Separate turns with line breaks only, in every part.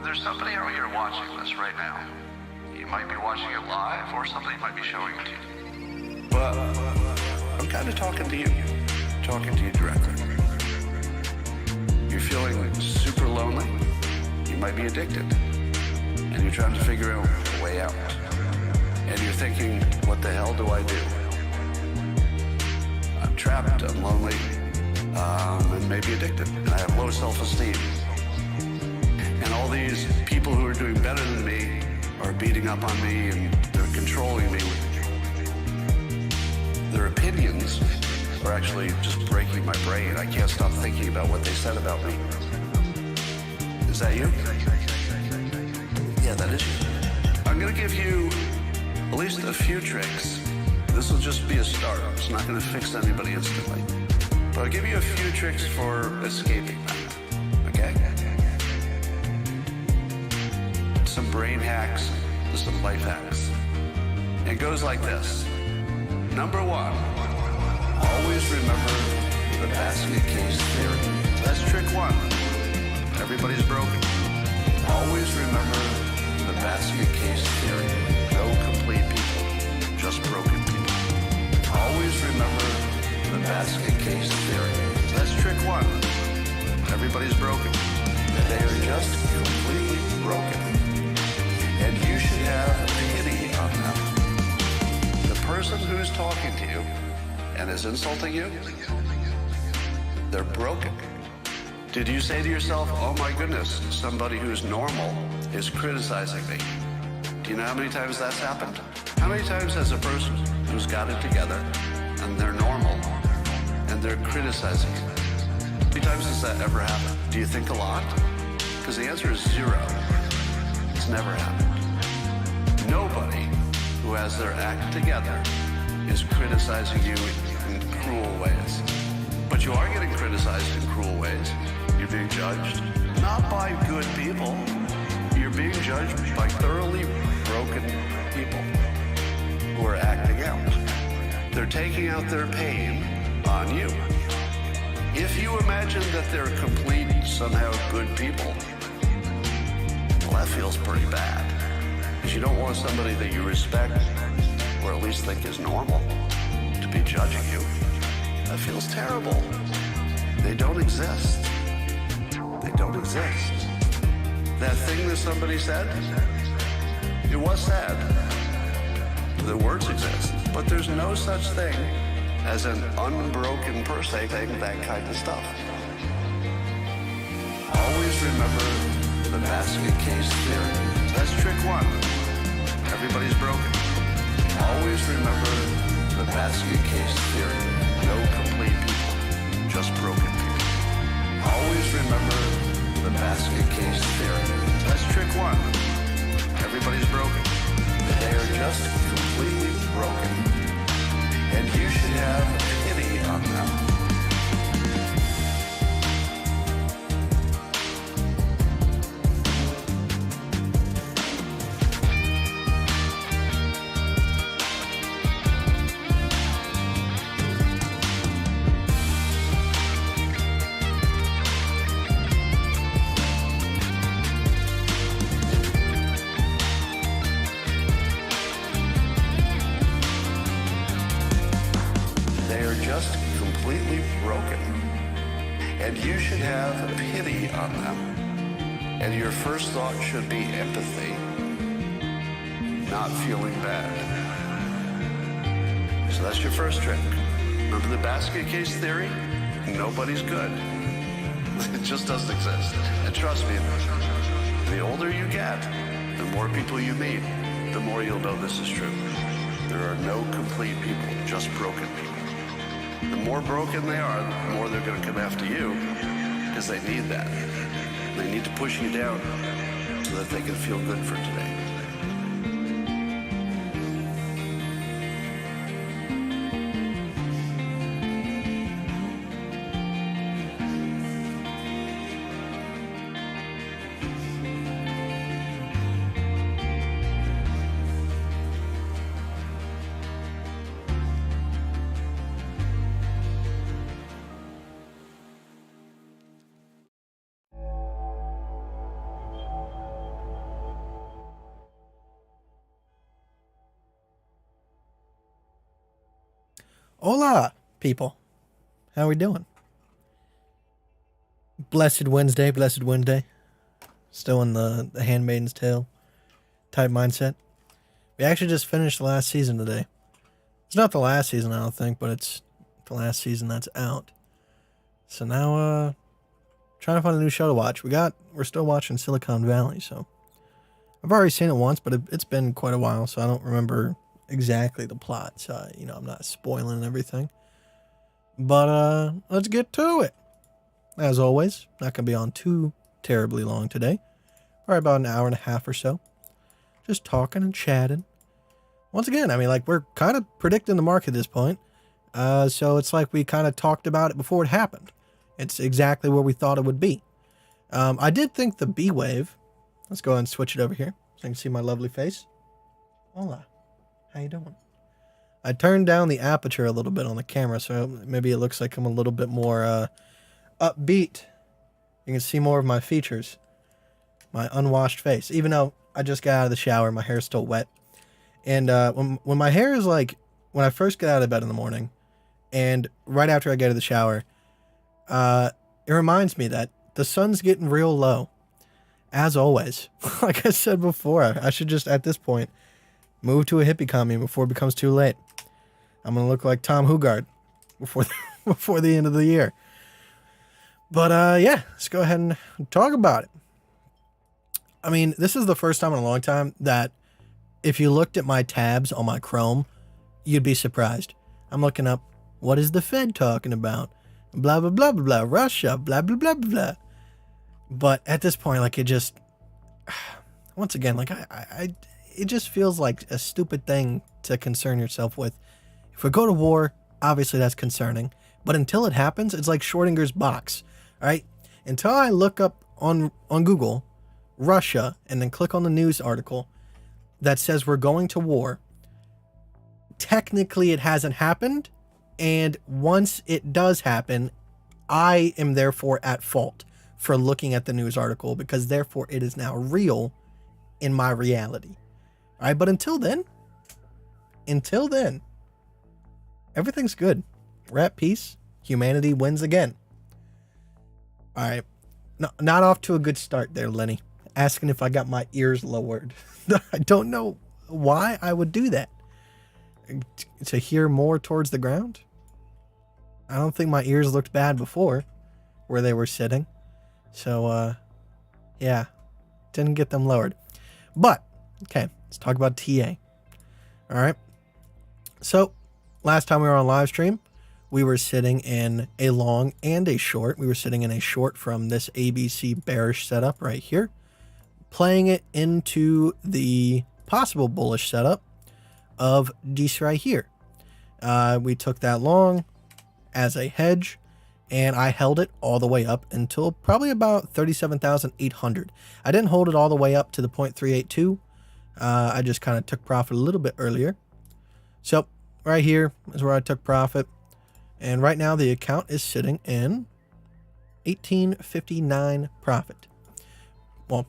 There's somebody out here watching this right now. You might be watching it live, or somebody might be showing it to you. But I'm kind of talking to you directly. You're feeling super lonely. You might be addicted. And you're trying to figure out a way out. And you're thinking, what the hell do I do? I'm trapped, I'm lonely, and maybe addicted. And I have low self-esteem. And all these people who are doing better than me are beating up on me and they're controlling me. Their opinions are actually just breaking my brain. I can't stop thinking about what they said about me. Is that you? Yeah, that is you. I'm gonna give you at least a few tricks. This will just be a start. It's not gonna fix anybody instantly. But I'll give you a few tricks for escaping that, okay? Some brain hacks, some life hacks. It goes like this. Number one, always remember the basket case theory. That's trick one. Everybody's broken. Always remember the basket case theory. No complete people, just broken people. Always remember the basket case theory. That's trick one. Everybody's broken. They are just completely broken. And you should have pity on them. The person who's talking to you and is insulting you, they're broken. Did you say to yourself, oh my goodness, somebody who's normal is criticizing me? Do you know how many times that's happened? How many times has a person who's got it together and they're normal and they're criticizing you? How many times does that ever happen? Do you think a lot? Because the answer is zero. It's never happened. Nobody who has their act together is criticizing you in cruel ways. But you are getting criticized in cruel ways. You're being judged, not by good people. You're being judged by thoroughly broken people who are acting out. They're taking out their pain on you. If you imagine that they're complete, somehow good people, well, that feels pretty bad. Because you don't want somebody that you respect, or at least think is normal, to be judging you. That feels terrible. They don't exist. They don't exist. That thing that somebody said, it was sad. The words exist, but there's no such thing as an unbroken person saying that kind of stuff. Always remember the basket case theory. That's trick one. Everybody's broken. Always remember the basket case theory. No complete people, just broken people. Always remember the basket case theory. That's trick one. Everybody's broken. They are just completely broken. And you should have pity on them. Just completely broken. And you should have pity on them. And your first thought should be empathy, not feeling bad. So that's your first trick. Remember the basket case theory? Nobody's good. It just doesn't exist. And trust me, the older you get, the more people you meet, the more you'll know this is true. There are no complete people, just broken people. The more broken they are, the more they're going to come after you, because they need that. They need to push you down so that they can feel good for today.
Hola, people. How we doing? Blessed Wednesday, blessed Wednesday. Still in the Handmaiden's Tale type mindset. We actually just finished the last season today. It's not the last season, I don't think, but it's the last season that's out. So now, trying to find a new show to watch. We're still watching Silicon Valley, so I've already seen it once, but it's been quite a while, so I don't remember exactly the plot. So, I'm not spoiling everything. But, let's get to it. As always, not going to be on too terribly long today. Probably about an hour and a half or so. Just talking and chatting. Once again, we're kind of predicting the market at this point. So it's like we kind of talked about it before it happened. It's exactly where we thought it would be. I did think the B wave. Let's go ahead and switch it over here so you can see my lovely face. Hola. How you doing? I turned down the aperture a little bit on the camera, so maybe it looks like I'm a little bit more upbeat. You can see more of my features. My unwashed face. Even though I just got out of the shower, my hair's still wet. And when my hair is when I first get out of bed in the morning, and right after I get out of the shower, it reminds me that the sun's getting real low. As always. Like I said before, I should just, at this point, move to a hippie commune before it becomes too late. I'm going to look like Tom Hugard before the end of the year. But, yeah, let's go ahead and talk about it. This is the first time in a long time that if you looked at my tabs on my Chrome, you'd be surprised. I'm looking up, what is the Fed talking about? Blah, blah, blah, blah, blah, Russia, blah, blah, blah, blah, blah. But at this point, it just, once again, it just feels like a stupid thing to concern yourself with. If we go to war, obviously that's concerning. But until it happens, it's like Schrodinger's box, all right? Until I look up on Google, Russia, and then click on the news article that says we're going to war, technically it hasn't happened. And once it does happen, I am therefore at fault for looking at the news article because therefore it is now real in my reality. All right, but until then, everything's good. We're at peace. Humanity wins again. All right. No, not off to a good start there, Lenny. Asking if I got my ears lowered. I don't know why I would do that. To hear more towards the ground? I don't think my ears looked bad before where they were sitting. So, yeah, didn't get them lowered. But, okay, let's talk about TA. All right. So, last time we were on Livestream, we were sitting in a long and a short. We were sitting in a short from this ABC bearish setup right here, playing it into the possible bullish setup of this right here. We took that long as a hedge, and I held it all the way up until probably about 37,800. I didn't hold it all the way up to the 0.382. I just kind of took profit a little bit earlier. So right here is where I took profit. And right now the account is sitting in 1859 profit. Well,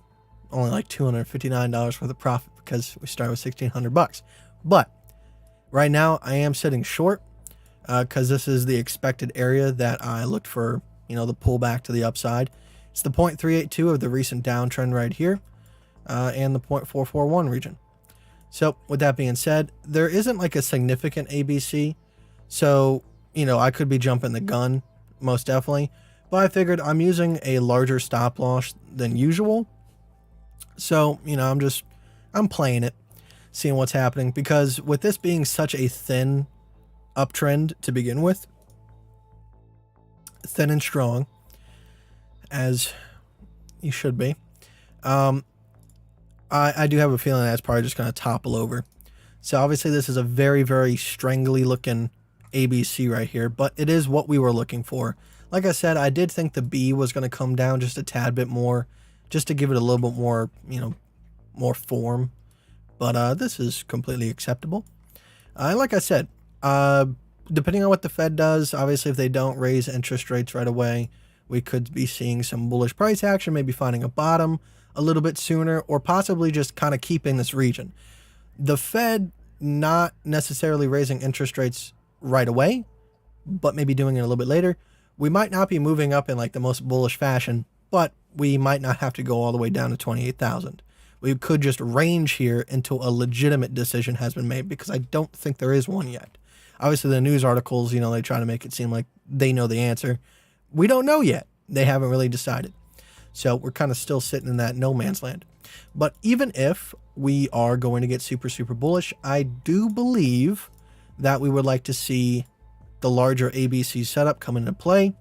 only like $259 worth of profit because we started with $1,600. But right now I am sitting short because this is the expected area that I looked for, the pullback to the upside. It's the 0.382 of the recent downtrend right here and the 0.441 region. So with that being said, there isn't like a significant ABC. So, I could be jumping the gun most definitely, but I figured I'm using a larger stop loss than usual. So, I'm playing it, seeing what's happening, because with this being such a thin uptrend to begin with, thin and strong, as you should be, I do have a feeling that's probably just going to topple over. So obviously this is a very, very strangly looking ABC right here, but it is what we were looking for. Like I said, I did think the B was going to come down just a tad bit more, just to give it a little bit more, more form. But this is completely acceptable. Like I said, depending on what the Fed does, obviously if they don't raise interest rates right away, we could be seeing some bullish price action, maybe finding a bottom a little bit sooner, or possibly just kind of keeping this region. The Fed not necessarily raising interest rates right away, but maybe doing it a little bit later. We might not be moving up in like the most bullish fashion, but we might not have to go all the way down to 28,000. We could just range here until a legitimate decision has been made, because I don't think there is one yet. Obviously, the news articles, they try to make it seem like they know the answer. We don't know yet. They haven't really decided. So we're kind of still sitting in that no man's land. But even if we are going to get super, super bullish, I do believe that we would like to see the larger ABC setup come into play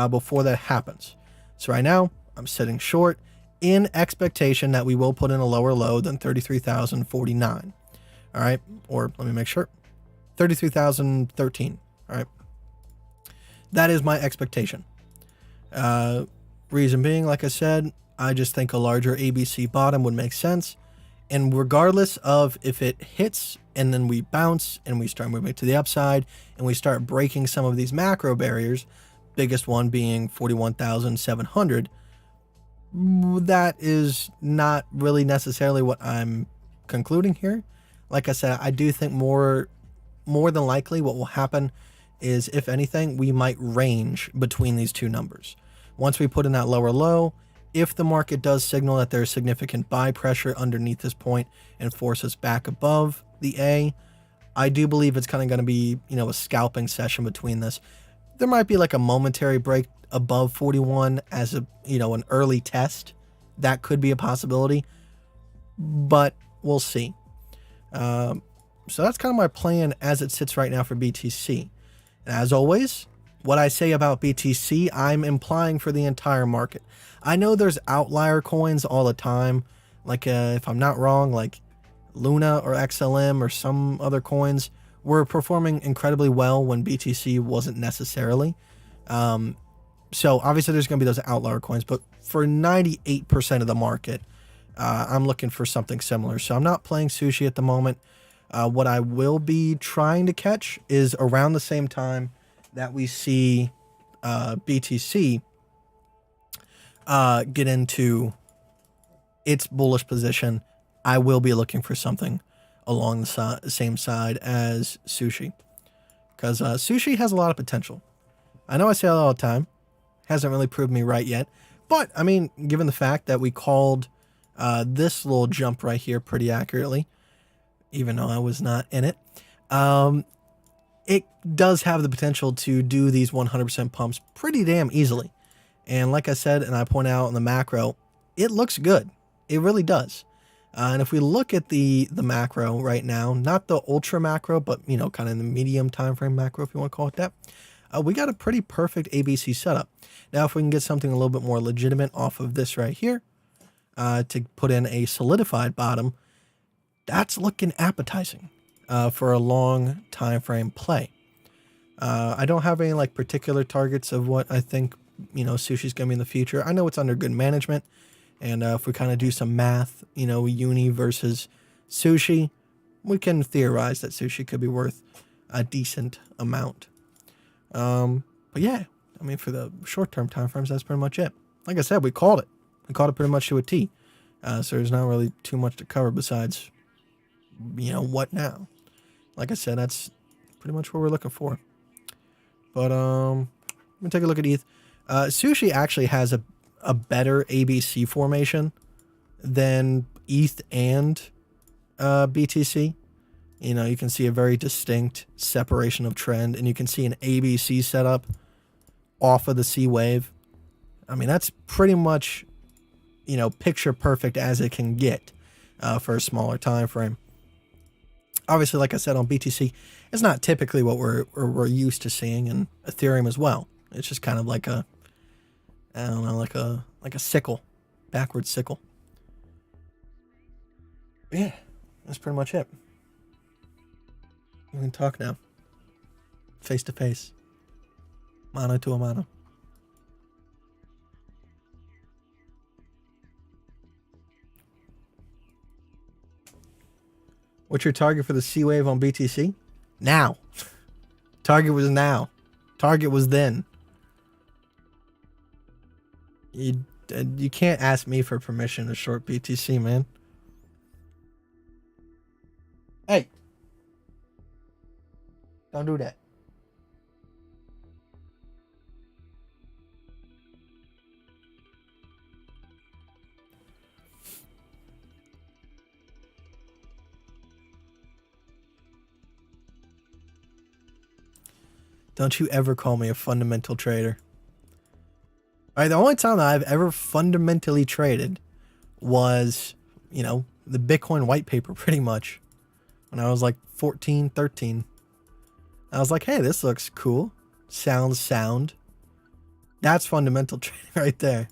before that happens. So right now, I'm sitting short in expectation that we will put in a lower low than 33,049. All right. Or let me make sure. 33,013. All right. That is my expectation. Reason being, like I said, I just think a larger ABC bottom would make sense. And regardless of if it hits and then we bounce and we start moving to the upside and we start breaking some of these macro barriers, biggest one being 41,700, that is not really necessarily what I'm concluding here. Like I said, I do think more than likely what will happen is, if anything, we might range between these two numbers. Once we put in that lower low, if the market does signal that there's significant buy pressure underneath this point and force us back above the A, I do believe it's kind of going to be, a scalping session between this. There might be like a momentary break above 41 as a, an early test. That could be a possibility, but we'll see. So that's kind of my plan as it sits right now for BTC. And as always, what I say about BTC, I'm implying for the entire market. I know there's outlier coins all the time. Like, if I'm not wrong, like Luna or XLM or some other coins were performing incredibly well when BTC wasn't necessarily. So obviously there's going to be those outlier coins, but for 98% of the market, I'm looking for something similar. So I'm not playing sushi at the moment. What I will be trying to catch is around the same time that we see BTC get into its bullish position. I will be looking for something along the same side as sushi, because sushi has a lot of potential. I know I say that all the time. Hasn't really proved me right yet. But, I mean, given the fact that we called this little jump right here pretty accurately, even though I was not in it, it does have the potential to do these 100% pumps pretty damn easily. And like I said, and I point out in the macro, it looks good. It really does. And if we look at the macro right now, not the ultra macro, but, kind of in the medium time frame macro, if you want to call it that, we got a pretty perfect ABC setup. Now, if we can get something a little bit more legitimate off of this right here, to put in a solidified bottom, that's looking appetizing for a long time frame play. I don't have any like particular targets of what I think, sushi's going to be in the future. I know it's under good management. And if we kind of do some math, uni versus sushi, we can theorize that sushi could be worth a decent amount. But yeah, I mean, for the short-term time frames, that's pretty much it. Like I said, we called it. We called it pretty much to a T. So there's not really too much to cover besides, what now? Like I said, that's pretty much what we're looking for. But let me take a look at ETH. Sushi actually has a better ABC formation than ETH and BTC. You can see a very distinct separation of trend, and you can see an ABC setup off of the C wave. I mean, that's pretty much, picture perfect as it can get for a smaller time frame. Obviously, like I said, on BTC, it's not typically what we're used to seeing, and Ethereum as well. It's just kind of like a, I don't know, like a sickle, backward sickle. Yeah, that's pretty much it. We can talk now. Face to face. Mano to a mano. What's your target for the C wave on BTC? Now. Target was now. Target was then. You can't ask me for permission to short BTC, man. Hey. Don't do that. Don't you ever call me a fundamental trader. All right, the only time that I've ever fundamentally traded was, you know, the Bitcoin white paper pretty much. When I was like 14, 13. I was like, hey, this looks cool. Sounds sound. That's fundamental trading right there.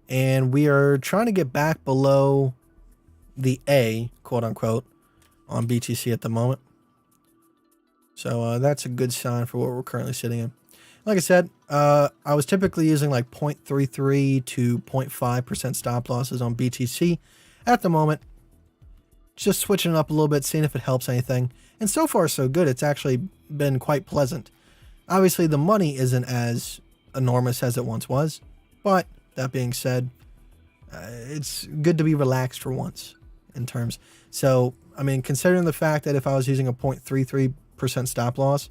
And we are trying to get back below the A, quote unquote, on BTC at the moment. So that's a good sign for what we're currently sitting in. Like I said, I was typically using like 0.33 to 0.5% stop losses on BTC. At the moment, just switching it up a little bit, seeing if it helps anything. And so far, so good. It's actually been quite pleasant. Obviously, the money isn't as enormous as it once was. But that being said, it's good to be relaxed for once in terms. So, I mean, considering the fact that if I was using a 0.33% stop loss,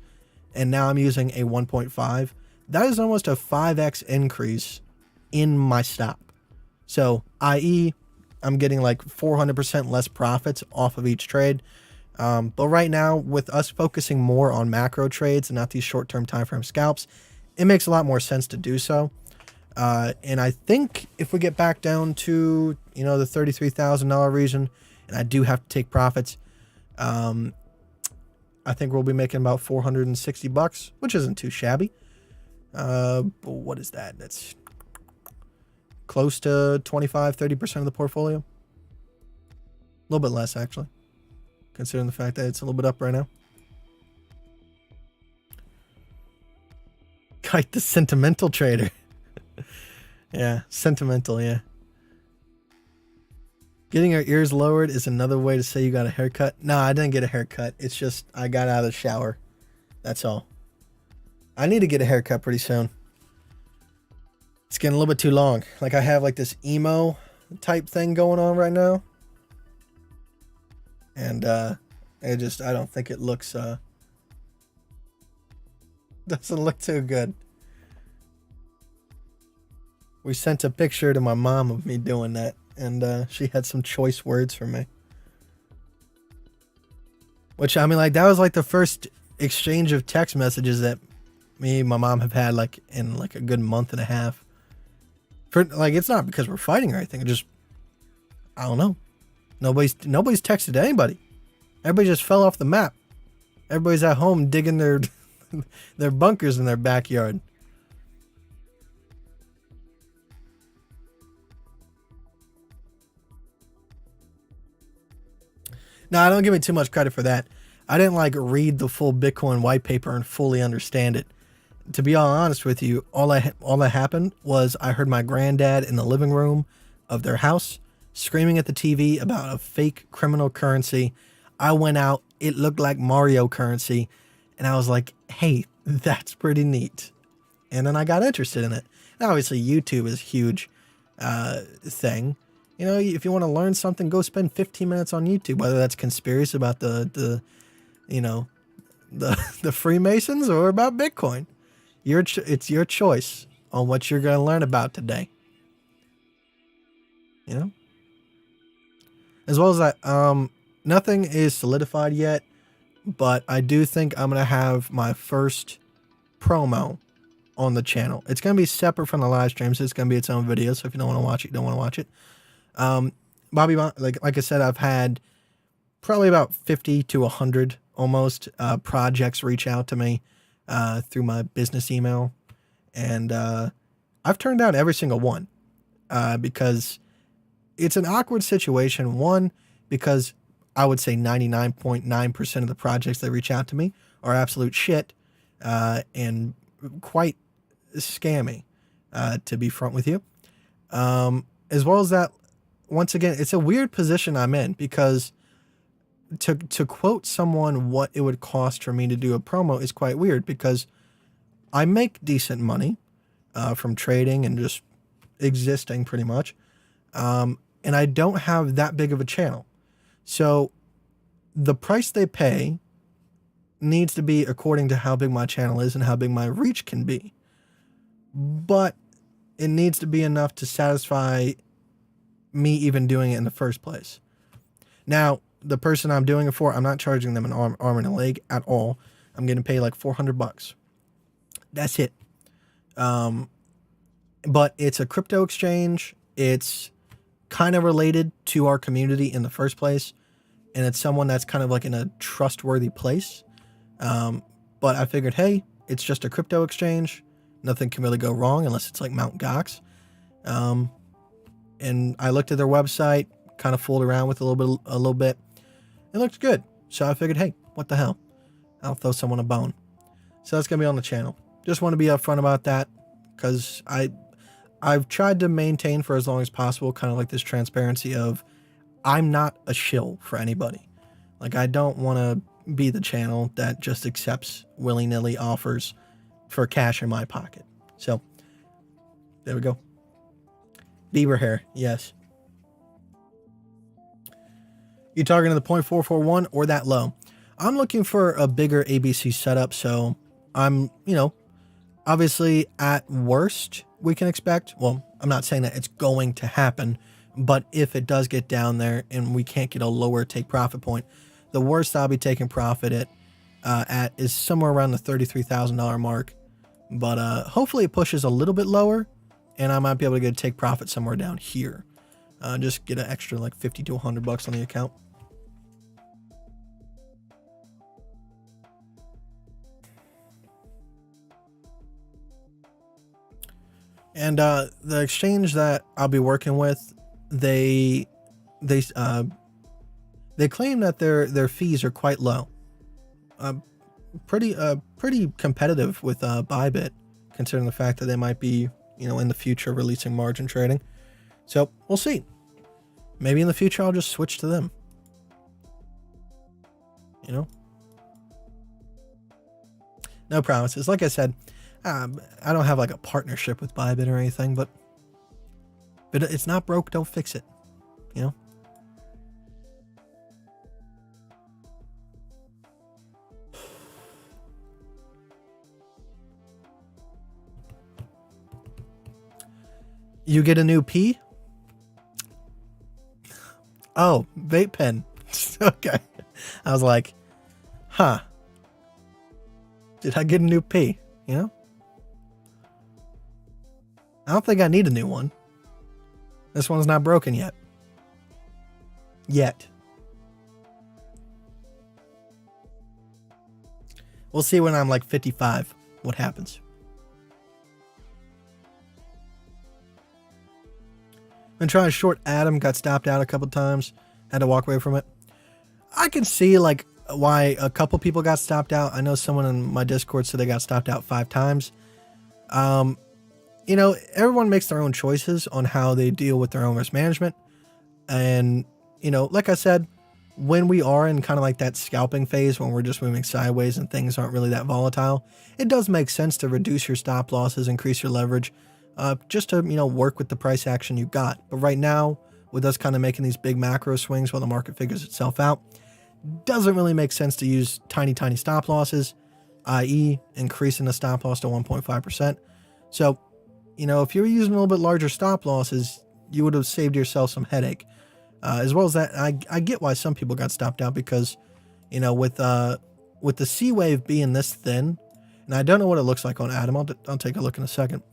and now I'm using a 1.5, that is almost a 5x increase in my stop. So, i.e., I'm getting like 400% less profits off of each trade. But right now, with us focusing more on macro trades and not these short-term time frame scalps, it makes a lot more sense to do so. And I think if we get back down to, you know, the $33,000 region, and I do have to take profits, I think we'll be making about $460, which isn't too shabby. But what is that? That's close to 25-30% of the portfolio. A little bit less, actually, considering the fact that it's a little bit up right now. Kite the sentimental trader. Yeah, sentimental, yeah. Getting our ears lowered is another way to say you got a haircut. No, I didn't get a haircut. It's just I got out of the shower. That's all. I need to get a haircut pretty soon. It's getting a little bit too long. Like I have like this emo type thing going on right now. And I don't think it looks doesn't look too good. We sent a picture to my mom of me doing that, and she had some choice words for me. Which, I mean, like, that was like the first exchange of text messages that me and my mom have had, like, in like a good month and a half. For like, it's not because we're fighting or anything. It just, I don't know. Nobody's texted anybody. Everybody just fell off the map. Everybody's at home digging their their bunkers in their backyard. Now, don't give me too much credit for that. I didn't like read the full Bitcoin white paper and fully understand it. To be all honest with you, all that happened was I heard my granddad in the living room of their house screaming at the TV about a fake criminal currency. I went out, it looked like Mario currency, and I was like, hey, that's pretty neat. And then I got interested in it. Now, obviously, YouTube is a huge thing. You know, if you want to learn something, go spend 15 minutes on YouTube, whether that's conspiracy about the Freemasons or about Bitcoin. It's your choice on what you're going to learn about today. You know? As well as that, nothing is solidified yet, but I do think I'm going to have my first promo on the channel. It's going to be separate from the live streams. It's going to be its own video, so if you don't want to watch it, you don't want to watch it. Bobby, like I said, I've had probably about 50 to 100 almost projects reach out to me through my business email, and I've turned down every single one because it's an awkward situation. One, because I would say 99.9% of the projects that reach out to me are absolute shit and quite scammy, to be front with you. As well as that, once again, it's a weird position I'm in because to quote someone what it would cost for me to do a promo is quite weird because I make decent money from trading and just existing pretty much. And I don't have that big of a channel. So the price they pay needs to be according to how big my channel is and how big my reach can be. But it needs to be enough to satisfy me even doing it in the first place. Now, the person I'm doing it for, I'm not charging them an arm and a leg at all. I'm getting paid like $400. That's it. But it's a crypto exchange. It's kind of related to our community in the first place. And it's someone that's kind of like in a trustworthy place. But I figured, hey, it's just a crypto exchange. Nothing can really go wrong unless it's like Mt. Gox. And I looked at their website, kind of fooled around with a little bit. It looked good. So I figured, hey, what the hell? I'll throw someone a bone. So that's going to be on the channel. Just want to be upfront about that because I've tried to maintain for as long as possible kind of like this transparency of I'm not a shill for anybody. Like, I don't want to be the channel that just accepts willy-nilly offers for cash in my pocket. So there we go. Beaver hair, yes. You targeting the 0.441 or that low? I'm looking for a bigger ABC setup, so I'm, obviously at worst we can expect, well, I'm not saying that it's going to happen, but if it does get down there and we can't get a lower take profit point, the worst I'll be taking profit at is somewhere around the $33,000 mark. But hopefully it pushes a little bit lower and I might be able to get a take profit somewhere down here. Just get an extra like 50 to $100 on the account. And the exchange that I'll be working with, they claim that their fees are quite low. Pretty competitive with Bybit, considering the fact that they might be, in the future releasing margin trading. So we'll see. Maybe in the future I'll just switch to them. No promises. Like I said, I don't have like a partnership with Bybit or anything, but it's not broke, don't fix it. You get a new P? Oh, vape pen. Okay. I was like, huh. Did I get a new P? I don't think I need a new one. This one's not broken yet. We'll see when I'm like 55 what happens. Been trying to short Adam, got stopped out a couple times, had to walk away from it. I can see like why a couple people got stopped out. I know someone in my Discord said they got stopped out 5 times. Everyone makes their own choices on how they deal with their own risk management. And, like I said, when we are in kind of like that scalping phase, when we're just moving sideways and things aren't really that volatile, it does make sense to reduce your stop losses, increase your leverage, just to, work with the price action you got. But right now, with us kind of making these big macro swings while the market figures itself out, doesn't really make sense to use tiny stop losses, i.e. increasing the stop loss to 1.5%. So, if you were using a little bit larger stop losses, you would have saved yourself some headache. As well as that, I get why some people got stopped out because, with the C wave being this thin, and I don't know what it looks like on Adam. I'll take a look in a second.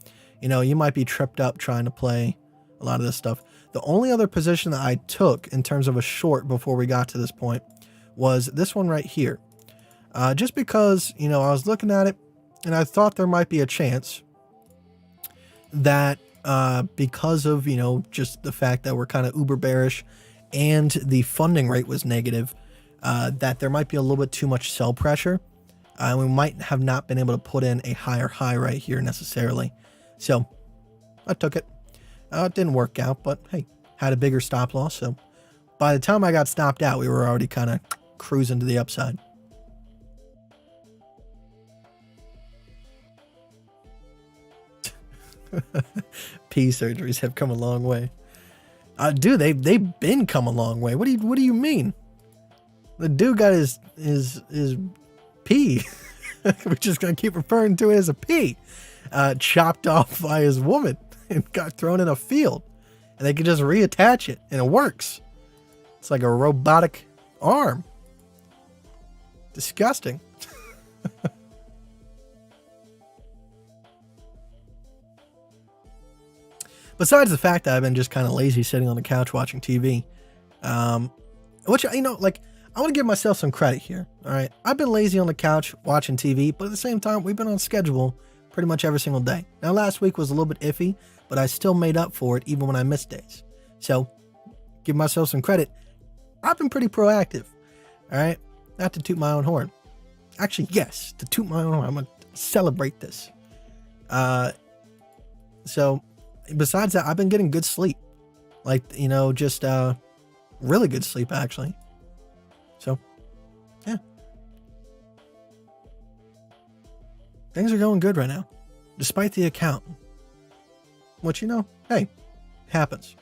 You might be tripped up trying to play a lot of this stuff. The only other position that I took in terms of a short before we got to this point was this one right here. Just because, I was looking at it and I thought there might be a chance that because of, just the fact that we're kind of uber bearish and the funding rate was negative, that there might be a little bit too much sell pressure. We might have not been able to put in a higher high right here necessarily. So I took it. It didn't work out, but hey, had a bigger stop loss. So by the time I got stopped out, we were already kind of cruising to the upside. P surgeries have come a long way. Dude, they've been come a long way. What do you mean? The dude got his P. We're just gonna keep referring to it as a P. Chopped off by his woman and got thrown in a field, and they can just reattach it, and it works. It's like a robotic arm. Disgusting. Besides the fact that I've been just kind of lazy sitting on the couch watching TV, which, you know, like, I want to give myself some credit here. All right. I've been lazy on the couch watching TV, but at the same time, we've been on schedule pretty much every single day. Now, last week was a little bit iffy, but I still made up for it even when I missed days. So, give myself some credit. I've been pretty proactive. All right. Not to toot my own horn. Actually, yes, to toot my own horn. I'm going to celebrate this. So, besides that, I've been getting good sleep. Like, you know, just really good sleep, actually. So, yeah. Things are going good right now, despite the account. Which, you know, hey, happens.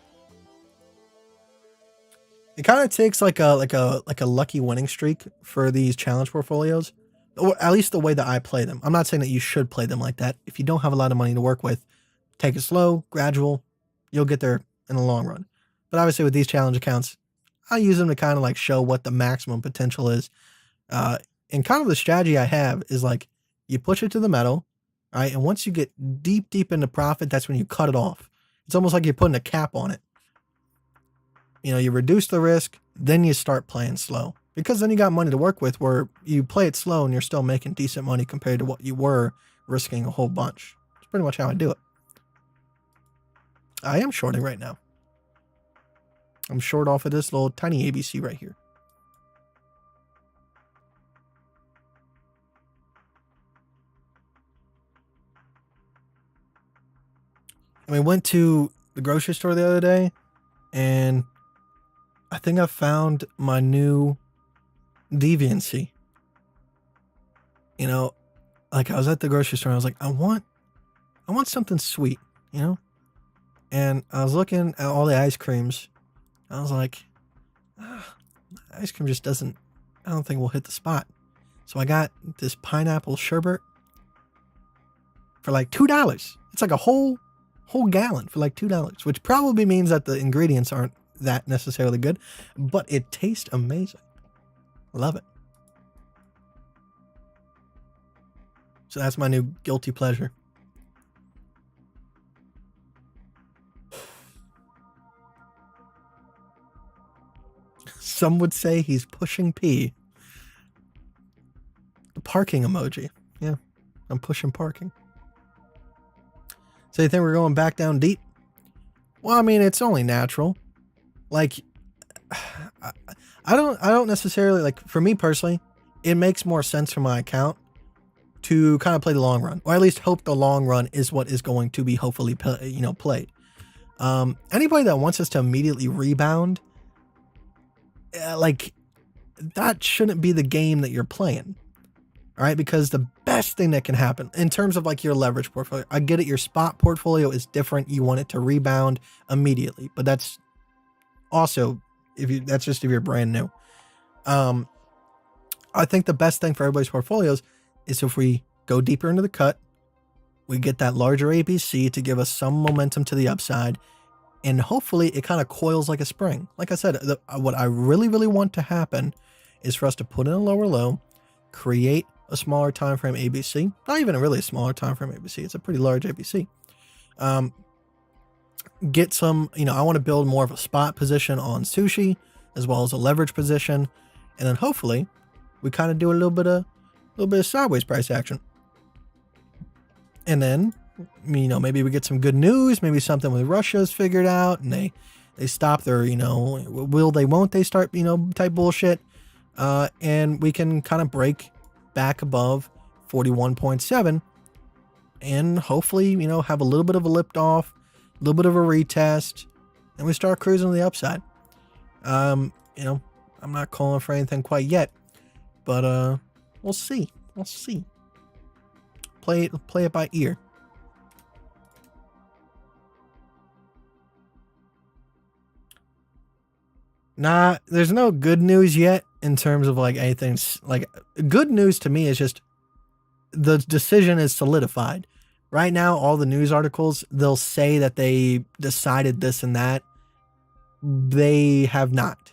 It kind of takes like a lucky winning streak for these challenge portfolios, or at least the way that I play them. I'm not saying that you should play them like that. If you don't have a lot of money to work with, take it slow, gradual. You'll get there in the long run. But obviously with these challenge accounts, I use them to kind of like show what the maximum potential is. And kind of the strategy I have is like, you push it to the metal, right? And once you get deep into profit, that's when you cut it off. It's almost like you're putting a cap on it. You know, you reduce the risk, then you start playing slow. Because then you got money to work with where you play it slow and you're still making decent money compared to what you were risking a whole bunch. That's pretty much how I do it. I am shorting right now. I'm short off of this little tiny ABC right here. And we went to the grocery store the other day, and I think I found my new deviancy. You know, like I was at the grocery store and I was like, I want something sweet, you know? And I was looking at all the ice creams. I was like, ice cream just doesn't, I don't think we'll hit the spot. So I got this pineapple sherbet for like $2. It's like a whole gallon for like $2, which probably means that the ingredients aren't that necessarily good, but it tastes amazing. Love it. So that's my new guilty pleasure. Some would say he's pushing P. The parking emoji. Yeah, I'm pushing parking. So you think we're going back down deep? Well, I mean, it's only natural. Like, I don't necessarily, like, for me personally, it makes more sense for my account to kind of play the long run, or at least hope the long run is what is going to be hopefully, you know, played. Anybody that wants us to immediately rebound, like, that shouldn't be the game that you're playing. All right, because the best thing that can happen in terms of like your leverage portfolio, I get it, your spot portfolio is different. You want it to rebound immediately, but that's also if you're brand new. I think the best thing for everybody's portfolios is if we go deeper into the cut, we get that larger ABC to give us some momentum to the upside, and hopefully it kind of coils like a spring. Like I said, what I really want to happen is for us to put in a lower low, create a smaller time frame ABC, not even a really smaller time frame ABC. It's a pretty large ABC. Get some, you know, I want to build more of a spot position on sushi as well as a leverage position, and then hopefully we kind of do a little bit of sideways price action, and then, you know, maybe we get some good news, maybe something with Russia's figured out, and they stop their, you know, will they, won't they start, you know, type bullshit, and we can kind of break back above 41.7 and hopefully, you know, have a little bit of a lift off, a little bit of a retest, and we start cruising to the upside. You know, I'm not calling for anything quite yet, but we'll see. Play it by ear. Nah, there's no good news yet in terms of like anything. Like, good news to me is just the decision is solidified. Right now, all the news articles, they'll say that they decided this and that. They have not.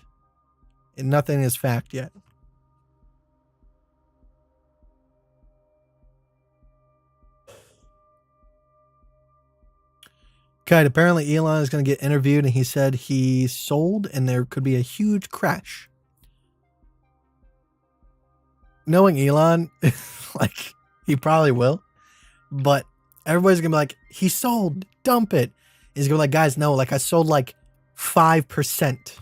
And nothing is fact yet. Kite, apparently Elon is going to get interviewed, and he said he sold and there could be a huge crash. Knowing Elon, like, he probably will, but everybody's going to be like, he sold, dump it. He's going to be like, guys, no, like, I sold like 5%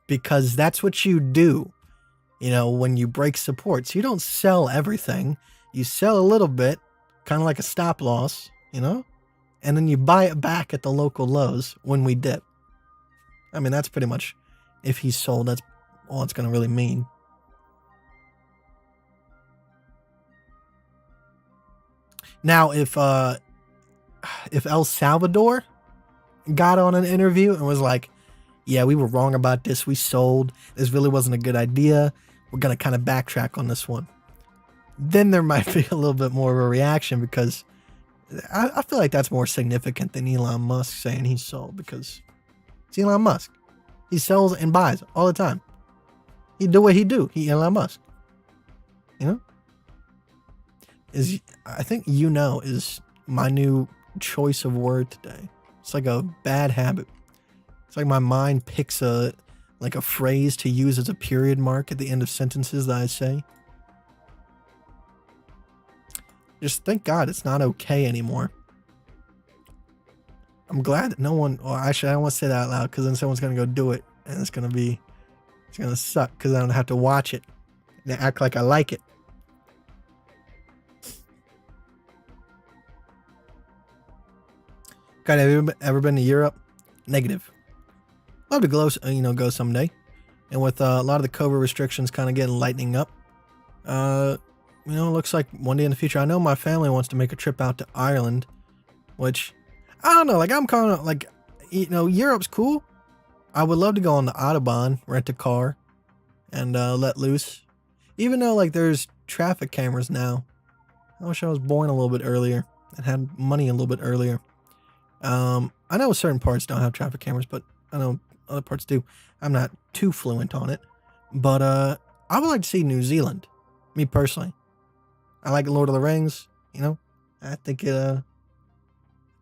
because that's what you do, you know, when you break supports. You don't sell everything. You sell a little bit, kind of like a stop loss, you know? And then you buy it back at the local lows when we dip. I mean, that's pretty much, if he's sold, that's all it's going to really mean. Now, if El Salvador got on an interview and was like, yeah, we were wrong about this. We sold. This really wasn't a good idea. We're going to kind of backtrack on this one. Then there might be a little bit more of a reaction, because I feel like that's more significant than Elon Musk saying he sold, because it's Elon Musk. He sells and buys all the time. He do what he do. He Elon Musk. You know? I think is my new choice of word today. It's like a bad habit. It's like my mind picks a phrase to use as a period mark at the end of sentences that I say. Just thank God it's not okay anymore. I'm glad that no one, well, actually I don't want to say that out loud, because then someone's going to go do it, and it's going to suck, because I don't have to watch it and act like I like it. God, have you ever been to Europe? Negative. Love to go someday. And with a lot of the COVID restrictions kind of getting lightening up, it looks like one day in the future. I know my family wants to make a trip out to Ireland, which, I don't know, like, I'm kind of like, Europe's cool. I would love to go on the Autobahn, rent a car, and let loose. Even though, like, there's traffic cameras now. I wish I was born a little bit earlier and had money a little bit earlier. I know certain parts don't have traffic cameras, but I know other parts do. I'm not too fluent on it, but I would like to see New Zealand, me personally. I like Lord of the Rings, I think it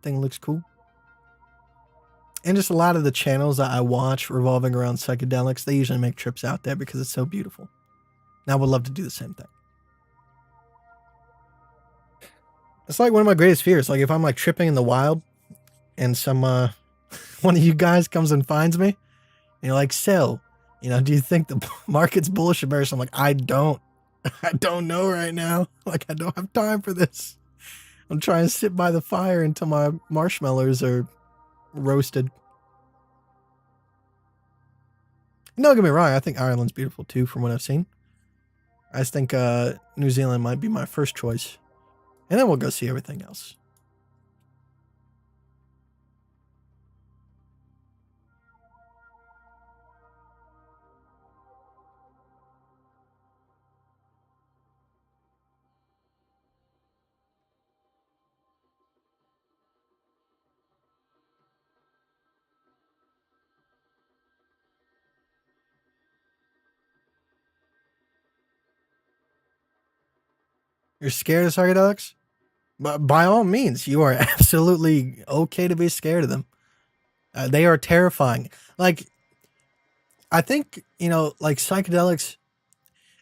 looks cool. And just a lot of the channels that I watch revolving around psychedelics, they usually make trips out there because it's so beautiful. And I would love to do the same thing. It's like one of my greatest fears. Like, if I'm like tripping in the wild and some one of you guys comes and finds me, and you're like, so, do you think the market's bullish or bearish? I'm like, I don't know right now. Like, I don't have time for this. I'm trying to sit by the fire until my marshmallows are roasted. Don't get me wrong, I think Ireland's beautiful too, from what I've seen. I just think New Zealand might be my first choice. And then we'll go see everything else. You're scared of psychedelics? But by all means, you are absolutely okay to be scared of them. They are terrifying. Like, I think, like psychedelics,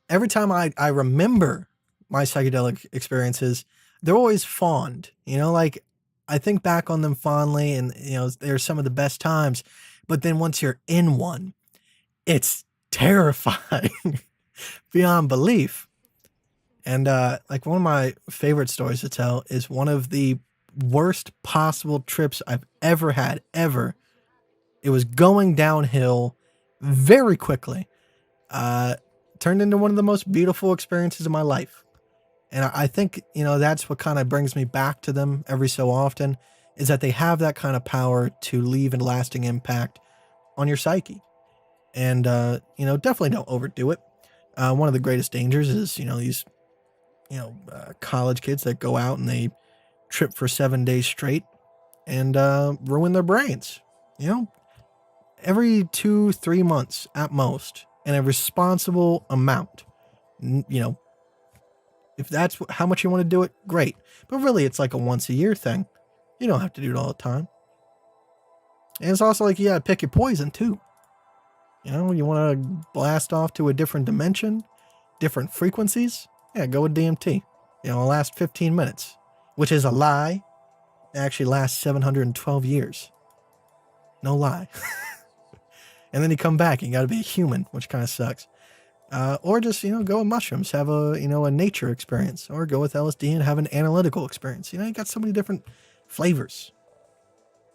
every time I remember my psychedelic experiences, they're always fond. Like, I think back on them fondly, and, they're some of the best times. But then once you're in one, it's terrifying beyond belief. And like, one of my favorite stories to tell is one of the worst possible trips I've ever had, ever. It was going downhill very quickly. Turned into one of the most beautiful experiences of my life. And I think, that's what kind of brings me back to them every so often, is that they have that kind of power to leave a lasting impact on your psyche. And, definitely don't overdo it. One of the greatest dangers is, these college kids that go out and they trip for 7 days straight and ruin their brains. Every 2-3 months at most, and a responsible amount. You know, if that's how much you want to do it, great. But really, it's like a once a year thing. You don't have to do it all the time. And it's also like you gotta pick your poison too. You know, you want to blast off to a different dimension, different frequencies. Yeah, go with DMT. You know, it'll last 15 minutes, which is a lie. It actually lasts 712 years. No lie. And then you come back and you got to be a human, which kind of sucks. Or just, you know, go with mushrooms, have a, you know, a nature experience, or go with LSD and have an analytical experience. You know, you got so many different flavors.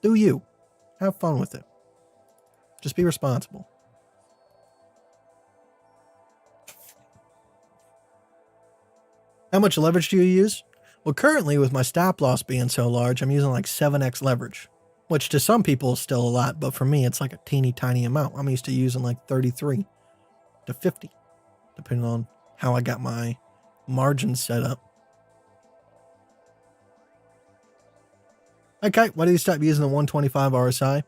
Do you. Have fun with it. Just be responsible. How much leverage do you use? Well, currently with my stop loss being so large, I'm using like 7x leverage, which to some people is still a lot, but for me, it's like a teeny tiny amount. I'm used to using like 33 to 50, depending on how I got my margins set up. Okay, why did you stop using the 125 RSI?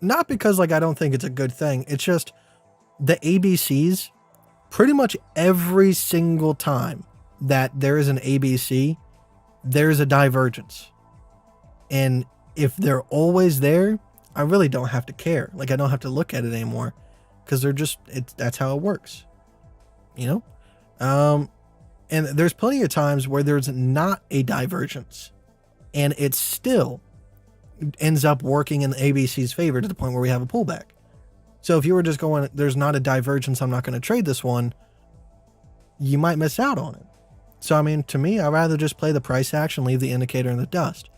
Not because like I don't think it's a good thing. It's just the ABCs, pretty much every single time that there is an ABC, there's a divergence. And if they're always there, I really don't have to care. Like I don't have to look at it anymore because they're just, that's how it works, you know? And there's plenty of times where there's not a divergence and it still ends up working in the ABC's favor to the point where we have a pullback. So if you were just going, there's not a divergence, I'm not going to trade this one, you might miss out on it. So, I mean, to me, I'd rather just play the price action, leave the indicator in the dust.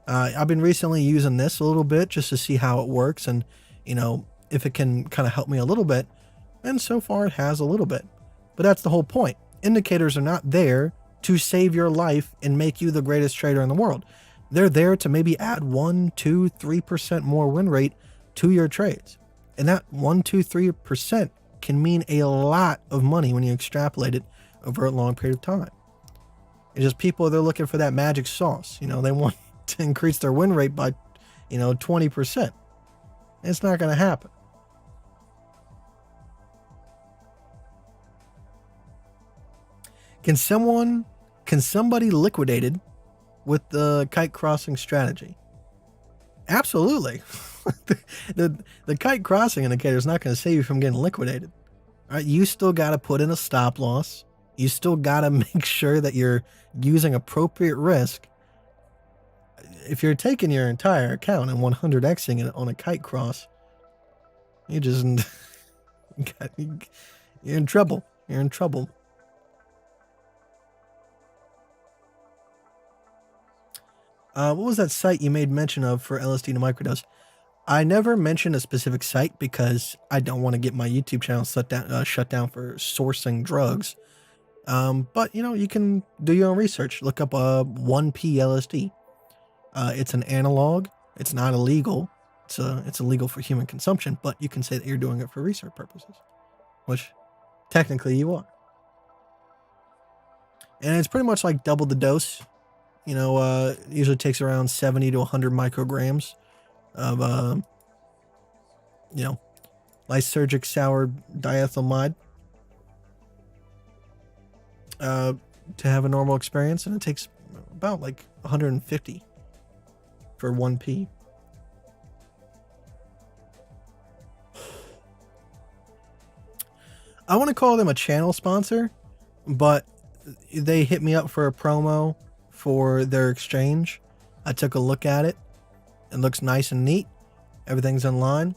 I've been recently using this a little bit just to see how it works and, you know, if it can kind of help me a little bit. And so far it has a little bit. But that's the whole point. Indicators are not there to save your life and make you the greatest trader in the world. They're there to maybe add 1, 2, 3% more win rate to your trades. And that 1, 2, 3% can mean a lot of money when you extrapolate it over a long period of time. It's just people, they're looking for that magic sauce. You know, they want to increase their win rate by, you know, 20%. It's not going to happen. Can somebody liquidated with the kite crossing strategy? Absolutely. the kite crossing indicator is not going to save you from getting liquidated. All right, you still got to put in a stop loss. You still got to make sure that you're using appropriate risk. If you're taking your entire account and 100xing it on a kite cross, you just you're in trouble. You're in trouble. What was that site you made mention of for LSD to microdose? I never mentioned a specific site because I don't want to get my YouTube channel shut down for sourcing drugs. But you know, you can do your own research. Look up 1P LSD. It's an analog. It's not illegal. It's illegal for human consumption, but you can say that you're doing it for research purposes, which technically you are. And it's pretty much like double the dose. You know, it usually takes around 70 to 100 micrograms of, you know, lysergic sour diethylmide to have a normal experience. And it takes about like 150 for 1P. I want to call them a channel sponsor, but they hit me up for a promo for their exchange. I took a look at it. It looks nice and neat. Everything's in line.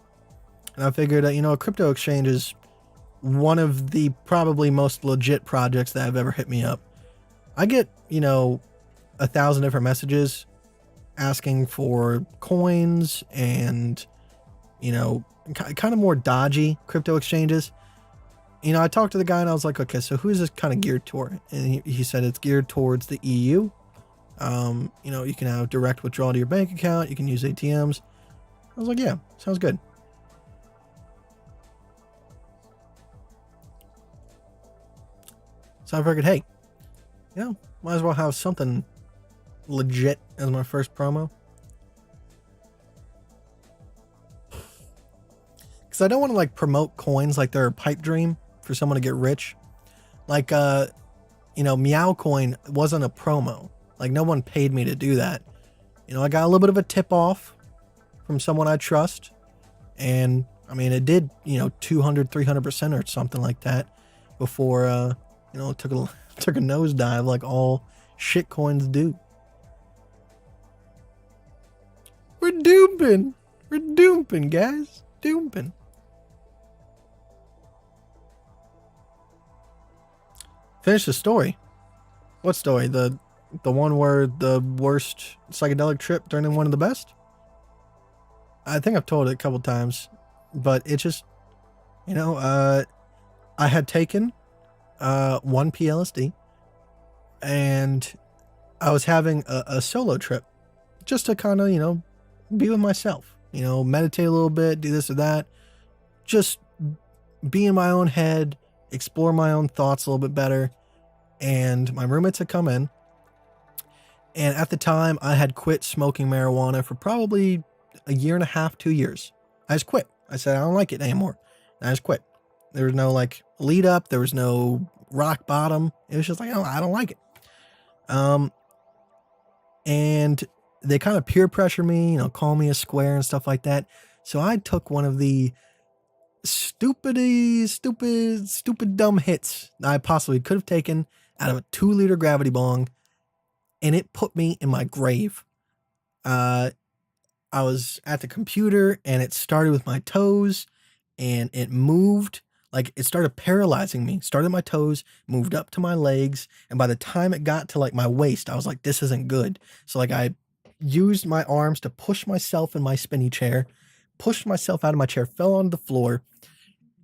And I figured that, you know, a crypto exchange is one of the probably most legit projects that have ever hit me up. I get, you know, 1,000 different messages asking for coins and, you know, kind of more dodgy crypto exchanges. You know, I talked to the guy and I was like, okay, so who is this kind of geared toward? And he said it's geared towards the EU. You know, you can have direct withdrawal to your bank account. You can use ATMs. I was like, yeah, sounds good. So I figured, hey, you know, might as well have something legit as my first promo. because I don't want to like promote coins like they're a pipe dream for someone to get rich. Like, Meow Coin wasn't a promo. Like, no one paid me to do that. I got a little bit of a tip off from someone I trust. And, I mean, it did, 200, 300% or something like that before, it took a nosedive like all shit coins do. We're dooping, guys. Dooping. Finish the story. What story? The one where the worst psychedelic trip turned into one of the best? I think I've told it a couple times, but it just, I had taken 1 PLSD and I was having a solo trip just to kind of, be with myself, meditate a little bit, do this or that, just be in my own head, explore my own thoughts a little bit better. And my roommates had come in, and at the time I had quit smoking marijuana for probably a year and a half, 2 years. I just quit. I said, I don't like it anymore. And I just quit. There was no like lead up. There was no rock bottom. It was just like, oh, I don't like it. And they kind of peer pressure me, call me a square and stuff like that. So I took one of the stupid dumb hits that I possibly could have taken out of a 2-liter gravity bong, and it put me in my grave. I was at the computer and it started with my toes and it moved. Like it started paralyzing me, started my toes, moved up to my legs. And by the time it got to like my waist, I was like, this isn't good. So like I used my arms to push myself in my spinny chair, pushed myself out of my chair, fell on the floor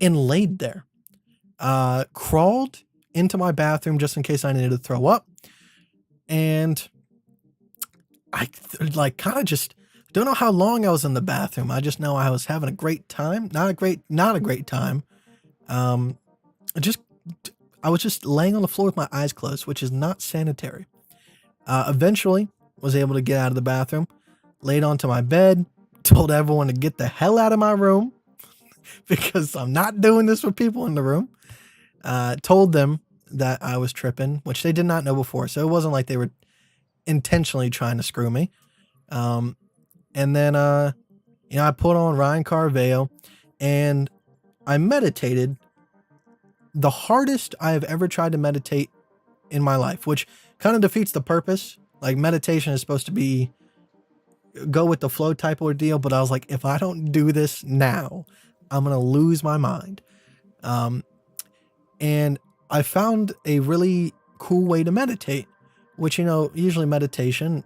and laid there. Crawled into my bathroom just in case I needed to throw up. And I like kind of just don't know how long I was in the bathroom. I just know I was having a great time. Not a great time. I was just laying on the floor with my eyes closed, which is not sanitary. Eventually was able to get out of the bathroom, laid onto my bed, told everyone to get the hell out of my room because I'm not doing this with people in the room. Told them that I was tripping, which they did not know before. So it wasn't like they were intentionally trying to screw me. And then, I put on Ryan Carveo and I meditated the hardest I have ever tried to meditate in my life, which kind of defeats the purpose. Like meditation is supposed to be go with the flow type ordeal. But I was like, if I don't do this now, I'm going to lose my mind. And I found a really cool way to meditate, which, usually meditation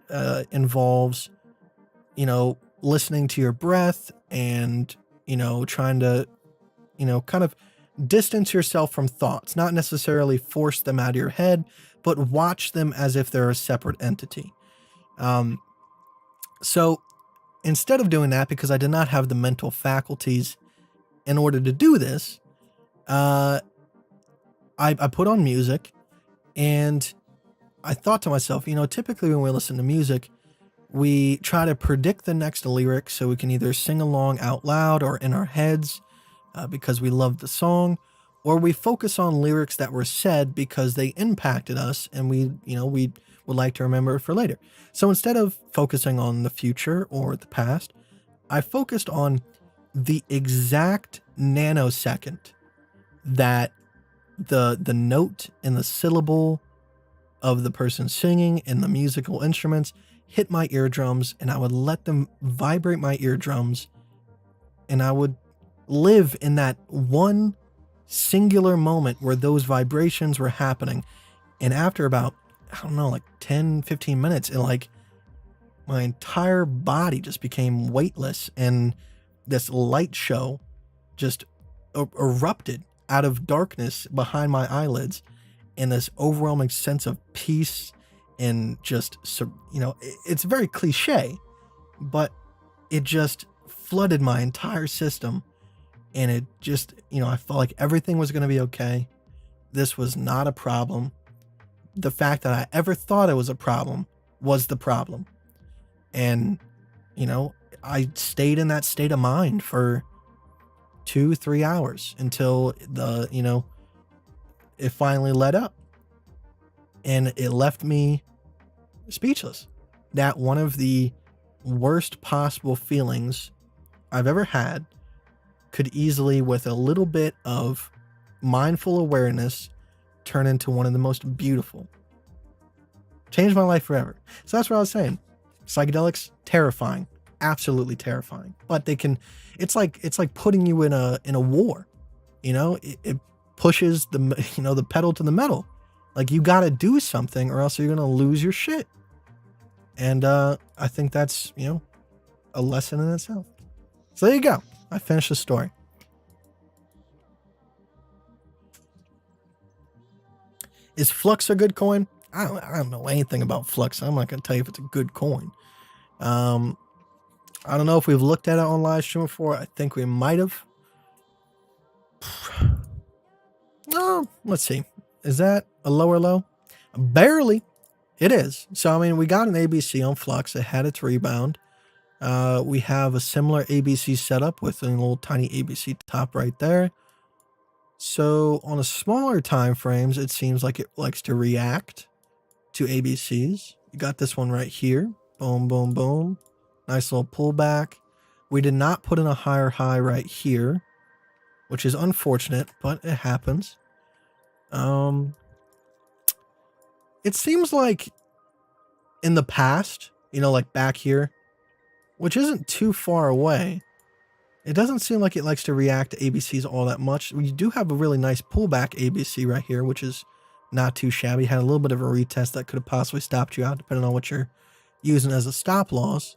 involves, listening to your breath and, trying to, kind of distance yourself from thoughts, not necessarily force them out of your head, but watch them as if they're a separate entity. So instead of doing that, because I did not have the mental faculties in order to do this, I put on music and I thought to myself, typically when we listen to music, we try to predict the next lyric so we can either sing along out loud or in our heads because we love the song, or we focus on lyrics that were said because they impacted us and we would like to remember it for later. So instead of focusing on the future or the past, I focused on the exact nanosecond that the note and the syllable of the person singing and the musical instruments hit my eardrums, and I would let them vibrate my eardrums, and I would live in that one singular moment where those vibrations were happening. And after about, 10, 15 minutes, my entire body just became weightless, and this light show just erupted out of darkness behind my eyelids, and this overwhelming sense of peace and just, it's very cliche, but it just flooded my entire system. And it just, I felt like everything was going to be okay. This was not a problem. The fact that I ever thought it was a problem was the problem. And, I stayed in that state of mind for 2-3 hours until it finally let up. And it left me speechless. That one of the worst possible feelings I've ever had could easily, with a little bit of mindful awareness, turn into one of the most beautiful. Changed my life forever. So that's what I was saying. Psychedelics, terrifying. Absolutely terrifying. But it's like putting you in a war. It pushes the pedal to the metal. Like, you got to do something or else you're going to lose your shit. And I think that's, a lesson in itself. So there you go. I finished the story. Is Flux a good coin? I don't know anything about Flux. I'm not going to tell you if it's a good coin. I don't know if we've looked at it on live stream before. I think we might have. No, let's see. Is that a lower low? Barely. It is. So, I mean, we got an ABC on Flux. It had its rebound. We have a similar ABC setup with a little tiny ABC top right there. So, on a smaller time frames, it seems like it likes to react to ABCs. You got this one right here. Boom, boom, boom. Nice little pullback. We did not put in a higher high right here, which is unfortunate, but it happens. It seems like in the past, like back here, which isn't too far away, it doesn't seem like it likes to react to ABCs all that much. We do have a really nice pullback ABC right here, which is not too shabby. Had a little bit of a retest that could have possibly stopped you out, depending on what you're using as a stop loss.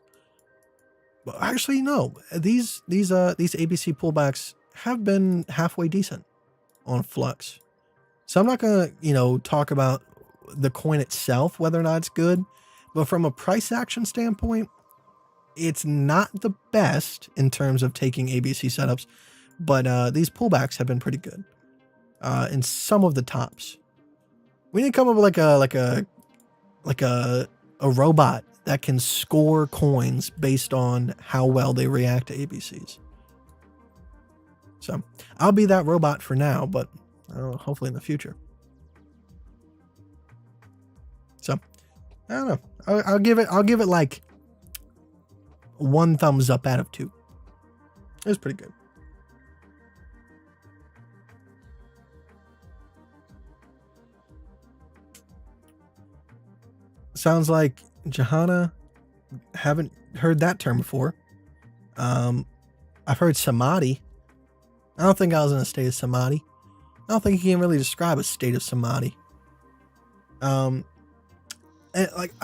But actually, no. These ABC pullbacks have been halfway decent on Flux. So I'm not gonna, talk about the coin itself, whether or not it's good, but from a price action standpoint, it's not the best in terms of taking ABC setups, but these pullbacks have been pretty good in some of the tops. We need to come up with like a robot that can score coins based on how well they react to ABCs. So I'll be that robot for now, but hopefully in the future. So I don't know. I'll give it like 1 thumbs up out of 2. It was pretty good. Sounds like Johanna, haven't heard that term before. I've heard samadhi. I don't think I was in a state of samadhi. I don't think you can really describe a state of samadhi. I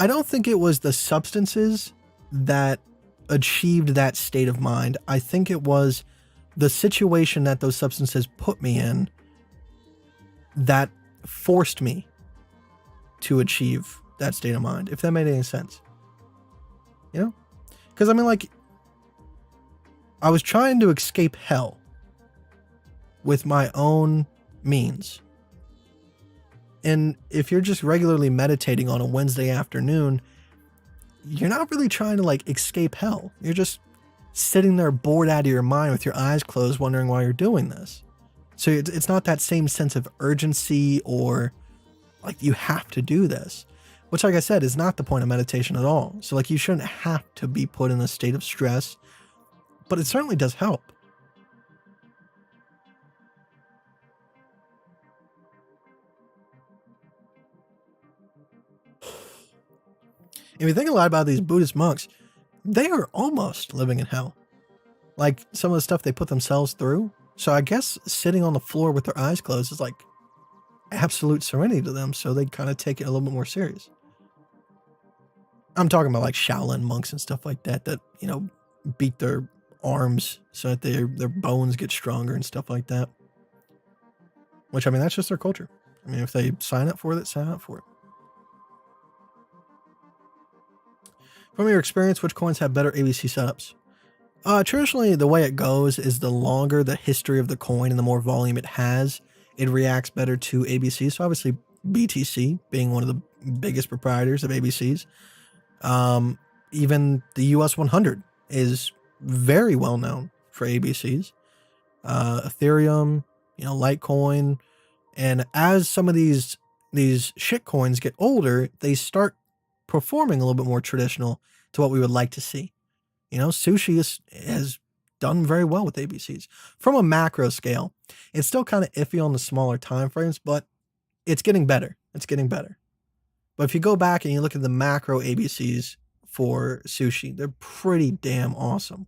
don't think it was the substances that achieved that state of mind. I think it was the situation that those substances put me in that forced me to achieve that state of mind, if that made any sense. Because I mean, like, I was trying to escape hell with my own means. And if you're just regularly meditating on a Wednesday afternoon, you're not really trying to like escape hell. You're just sitting there bored out of your mind with your eyes closed, wondering why you're doing this. So it's not that same sense of urgency or like you have to do this, which, like I said, is not the point of meditation at all. So like you shouldn't have to be put in a state of stress, but it certainly does help. If you think a lot about these Buddhist monks, they are almost living in hell. Like some of the stuff they put themselves through. So I guess sitting on the floor with their eyes closed is like absolute serenity to them. So they kind of take it a little bit more serious. I'm talking about like Shaolin monks and stuff like that, beat their arms so that their bones get stronger and stuff like that. Which, I mean, that's just their culture. I mean, if they sign up for it, sign up for it. From your experience, which coins have better ABC setups? Traditionally, the way it goes is the longer the history of the coin and the more volume it has, it reacts better to ABC. So obviously, BTC being one of the biggest proprietors of ABCs. Even the US 100 is very well known for ABCs. Ethereum, Litecoin. And as some of these shit coins get older, they start performing a little bit more traditional to what we would like to see. Sushi has done very well with ABCs. From a macro scale, it's still kind of iffy on the smaller time frames, but it's getting better. It's getting better. But if you go back and you look at the macro ABCs for sushi, they're pretty damn awesome.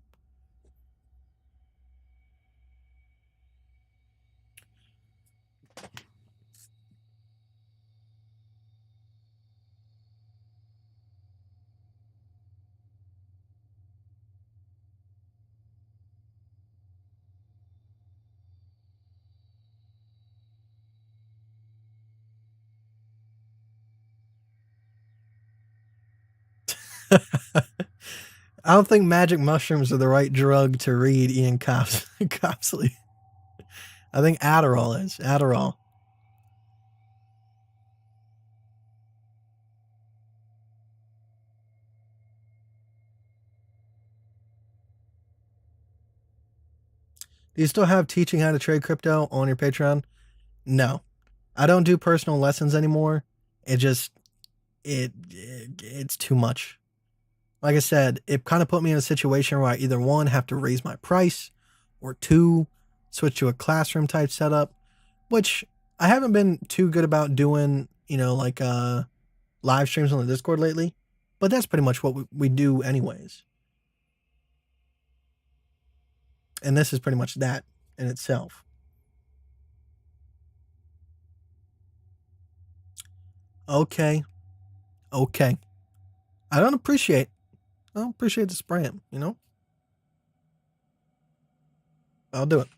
I don't think magic mushrooms are the right drug to read Ian Copsley. I think Adderall is. Adderall. Do you still have teaching how to trade crypto on your Patreon? No. I don't do personal lessons anymore. It's too much. Like I said, it kind of put me in a situation where I either one, have to raise my price, or two, switch to a classroom type setup, which I haven't been too good about doing, live streams on the Discord lately, but that's pretty much what we do anyways. And this is pretty much that in itself. Okay. I don't appreciate the spraying, I'll do it.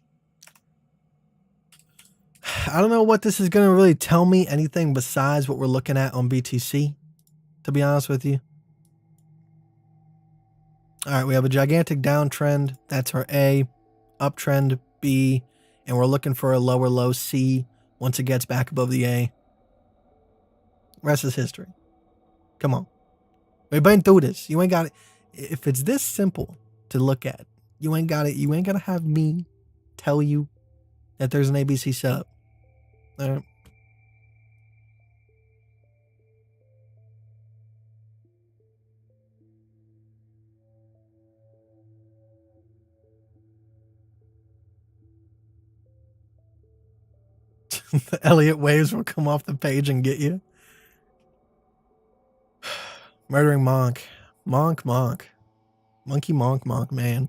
I don't know what this is going to really tell me anything besides what we're looking at on BTC, to be honest with you. All right, we have a gigantic downtrend. That's our A. Uptrend, B. And we're looking for a lower low, C, once it gets back above the A. Rest is history. Come on. We've been through this. You ain't got it. If it's this simple to look at, you ain't got it. You ain't got to have me tell you that there's an ABC setup. All right. The Elliott waves will come off the page and get you. Murdering Monk. Monk. Monkey Monk, man.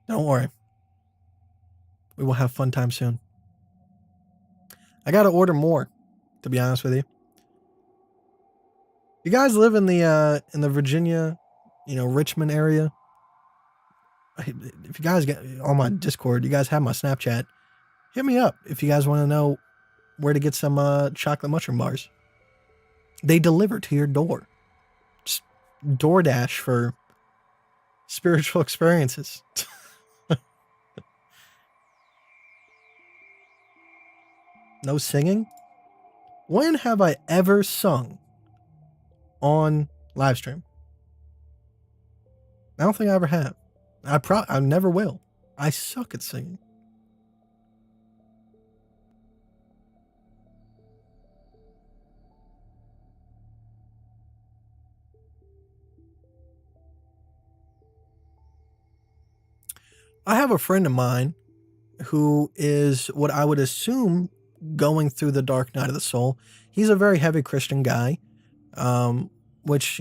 Don't worry. We will have fun time soon. I gotta order more, to be honest with you. You guys live in the Virginia, Richmond area? If you guys get on my Discord, you guys have my Snapchat. Hit me up if you guys want to know where to get some chocolate mushroom bars. They deliver to your door. Just DoorDash for spiritual experiences. No singing? When have I ever sung on Livestream? I don't think I ever have. I never will. I suck at singing. I have a friend of mine who is what I would assume going through the dark night of the soul. He's a very heavy Christian guy, which,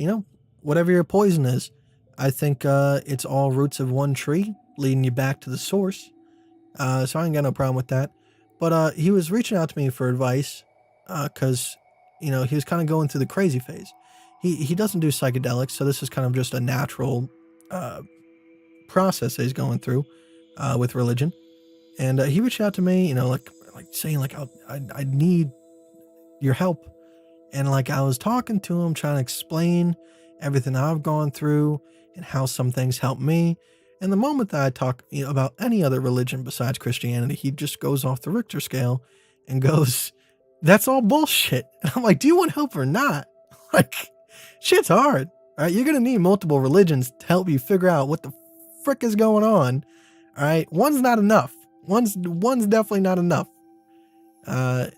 whatever your poison is, I think it's all roots of one tree leading you back to the source. So I ain't got no problem with that. But he was reaching out to me for advice because, he was kind of going through the crazy phase. He doesn't do psychedelics, so this is kind of just a natural process that he's going through with religion. And he reached out to me, like saying I need your help. And I was talking to him, trying to explain everything I've gone through and how some things help me. And the moment that I talk about any other religion besides Christianity, he just goes off the Richter scale and goes, "That's all bullshit." And I'm like, "Do you want help or not?" Shit's hard. All right, you're gonna need multiple religions to help you figure out what the frick is going on. All right, one's not enough. One's definitely not enough. And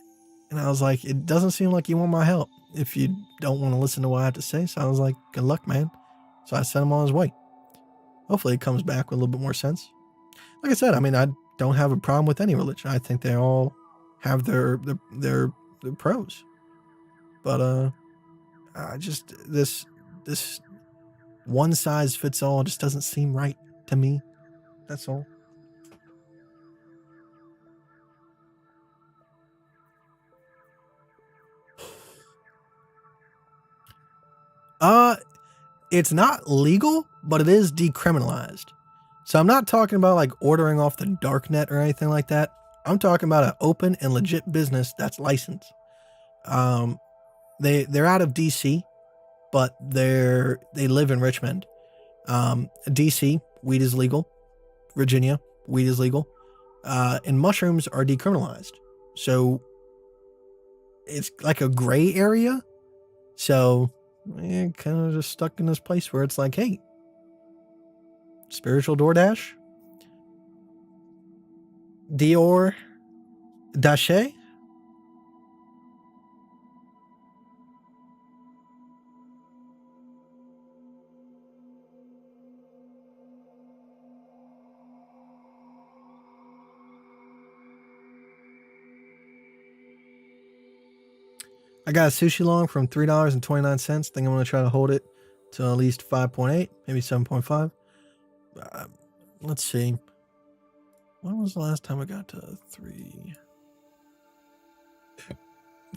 I was like, it doesn't seem like you want my help if you don't want to listen to what I have to say. So I was like, good luck, man. So I sent him on his way. Hopefully he comes back with a little bit more sense. Like I said, I mean, I don't have a problem with any religion. I think they all have their pros. But I just this one size fits all just doesn't seem right to me. That's all. It's not legal, but it is decriminalized. So I'm not talking about like ordering off the dark net or anything like that. I'm talking about an open and legit business that's licensed. They're out of DC, but they live in Richmond. DC, weed is legal. Virginia, weed is legal. And mushrooms are decriminalized. So it's like a gray area. So kind of just stuck in this place where it's like, hey, spiritual DoorDash, Dior Dache. I got a sushi long from $3.29. Think I'm going to try to hold it to at least 5.8, maybe 7.5. Let's see. When was the last time I got to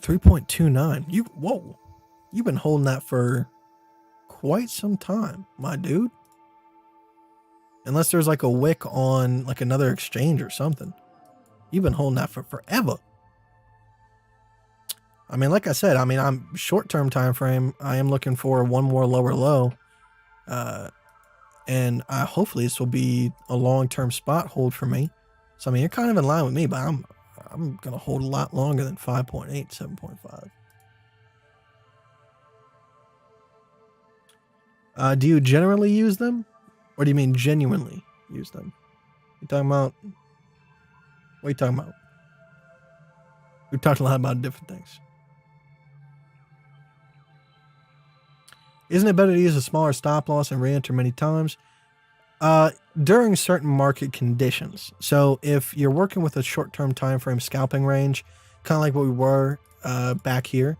3.29? Whoa. You've been holding that for quite some time, my dude. Unless there's like a wick on like another exchange or something. You've been holding that for forever. I mean, like I said, I'm short-term time frame. I am looking for one more lower low. And hopefully this will be a long-term spot hold for me. So, I mean, you're kind of in line with me, but I'm going to hold a lot longer than 5.8, 7.5. Do you generally use them? Or do you mean genuinely use them? You talking about... What are you talking about? We've talked a lot about different things. Isn't it better to use a smaller stop loss and re-enter many times? During certain market conditions. So if you're working with a short-term time frame scalping range, kind of like what we were back here,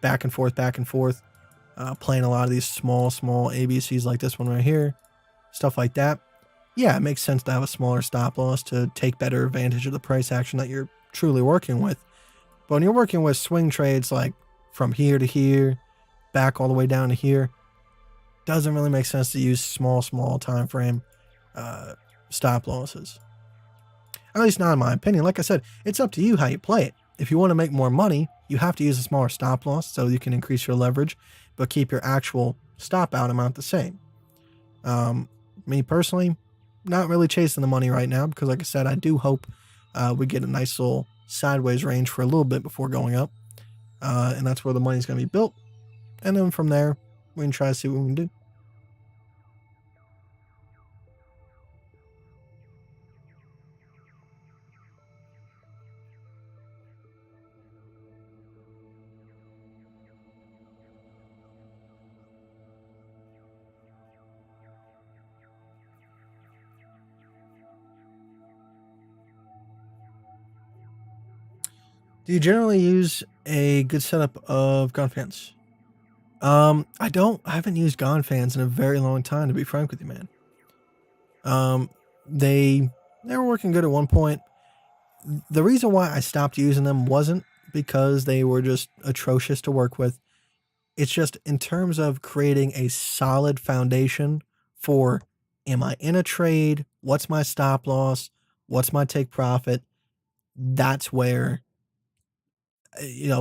back and forth, playing a lot of these small ABCs like this one right here, stuff like that. Yeah, it makes sense to have a smaller stop loss to take better advantage of the price action that you're truly working with. But when you're working with swing trades like from here to here, back all the way down to here, doesn't really make sense to use small time frame stop losses. At least not in my opinion. Like I said, it's up to you how you play it. If you want to make more money, you have to use a smaller stop loss so you can increase your leverage, but keep your actual stop out amount the same. Me personally, not really chasing the money right now because, like I said, I do hope we get a nice little sideways range for a little bit before going up, and that's where the money's going to be built. And then from there, we can try to see what we can do. Do you generally use a good setup of gun fans? I haven't used gun fans in a very long time, to be frank with you, man. They were working good at one point. The reason why I stopped using them wasn't because they were just atrocious to work with. It's just in terms of creating a solid foundation for, am I in a trade? What's my stop loss? What's my take profit? That's where,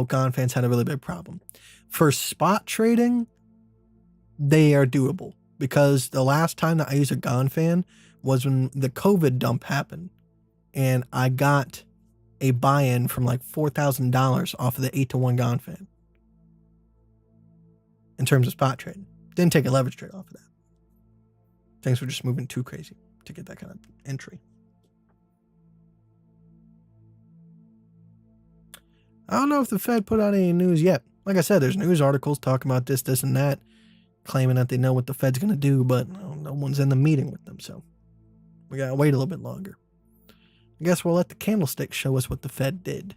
gun fans had a really big problem. For spot trading, they are doable because the last time that I used a gun fan was when the COVID dump happened and I got a buy-in from like $4,000 off of the 8-to-1 gun fan in terms of spot trading. Didn't take a leverage trade off of that. Things were just moving too crazy. to get that kind of entry. I don't know if the Fed put out any news yet. Like I said, there's news articles talking about this, and that, claiming that they know what the Fed's going to do, but no one's in the meeting with them, so we got to wait a little bit longer. I guess we'll let the candlestick show us what the Fed did.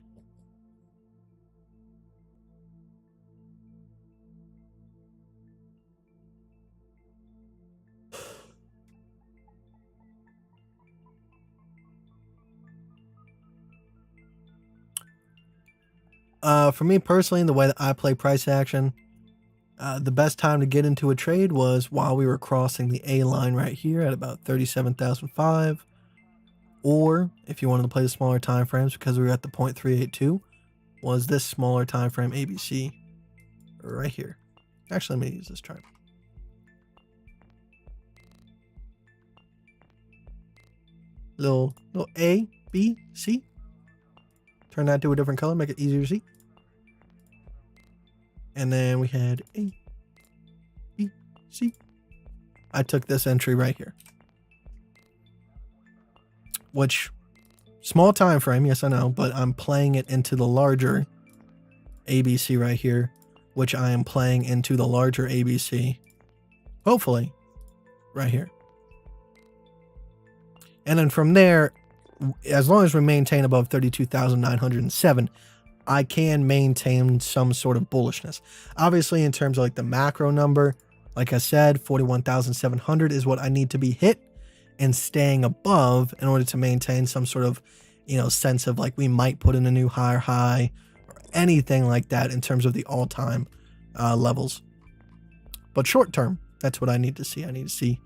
For me personally, the way that I play price action, the best time to get into a trade was while we were crossing the A line right here at about 37,005. Or if you wanted to play the smaller time frames, because we were at the 0.382, was this smaller time frame ABC right here. Actually, let me use this chart. Little A, B, C. Turn that to a different color, make it easier to see. And then we had A, B, C. I took this entry right here. Which, small time frame, yes I know, but I'm playing it into the larger ABC right here, which I am playing into the larger ABC, hopefully, right here. And then from there, as long as we maintain above 32,907, I can maintain some sort of bullishness. Obviously, in terms of like the macro number, like I said, 41,700 is what I need to be hit and staying above in order to maintain some sort of, sense of like we might put in a new higher high or anything like that in terms of the all-time levels. But short term, that's what I need to see. I need to see,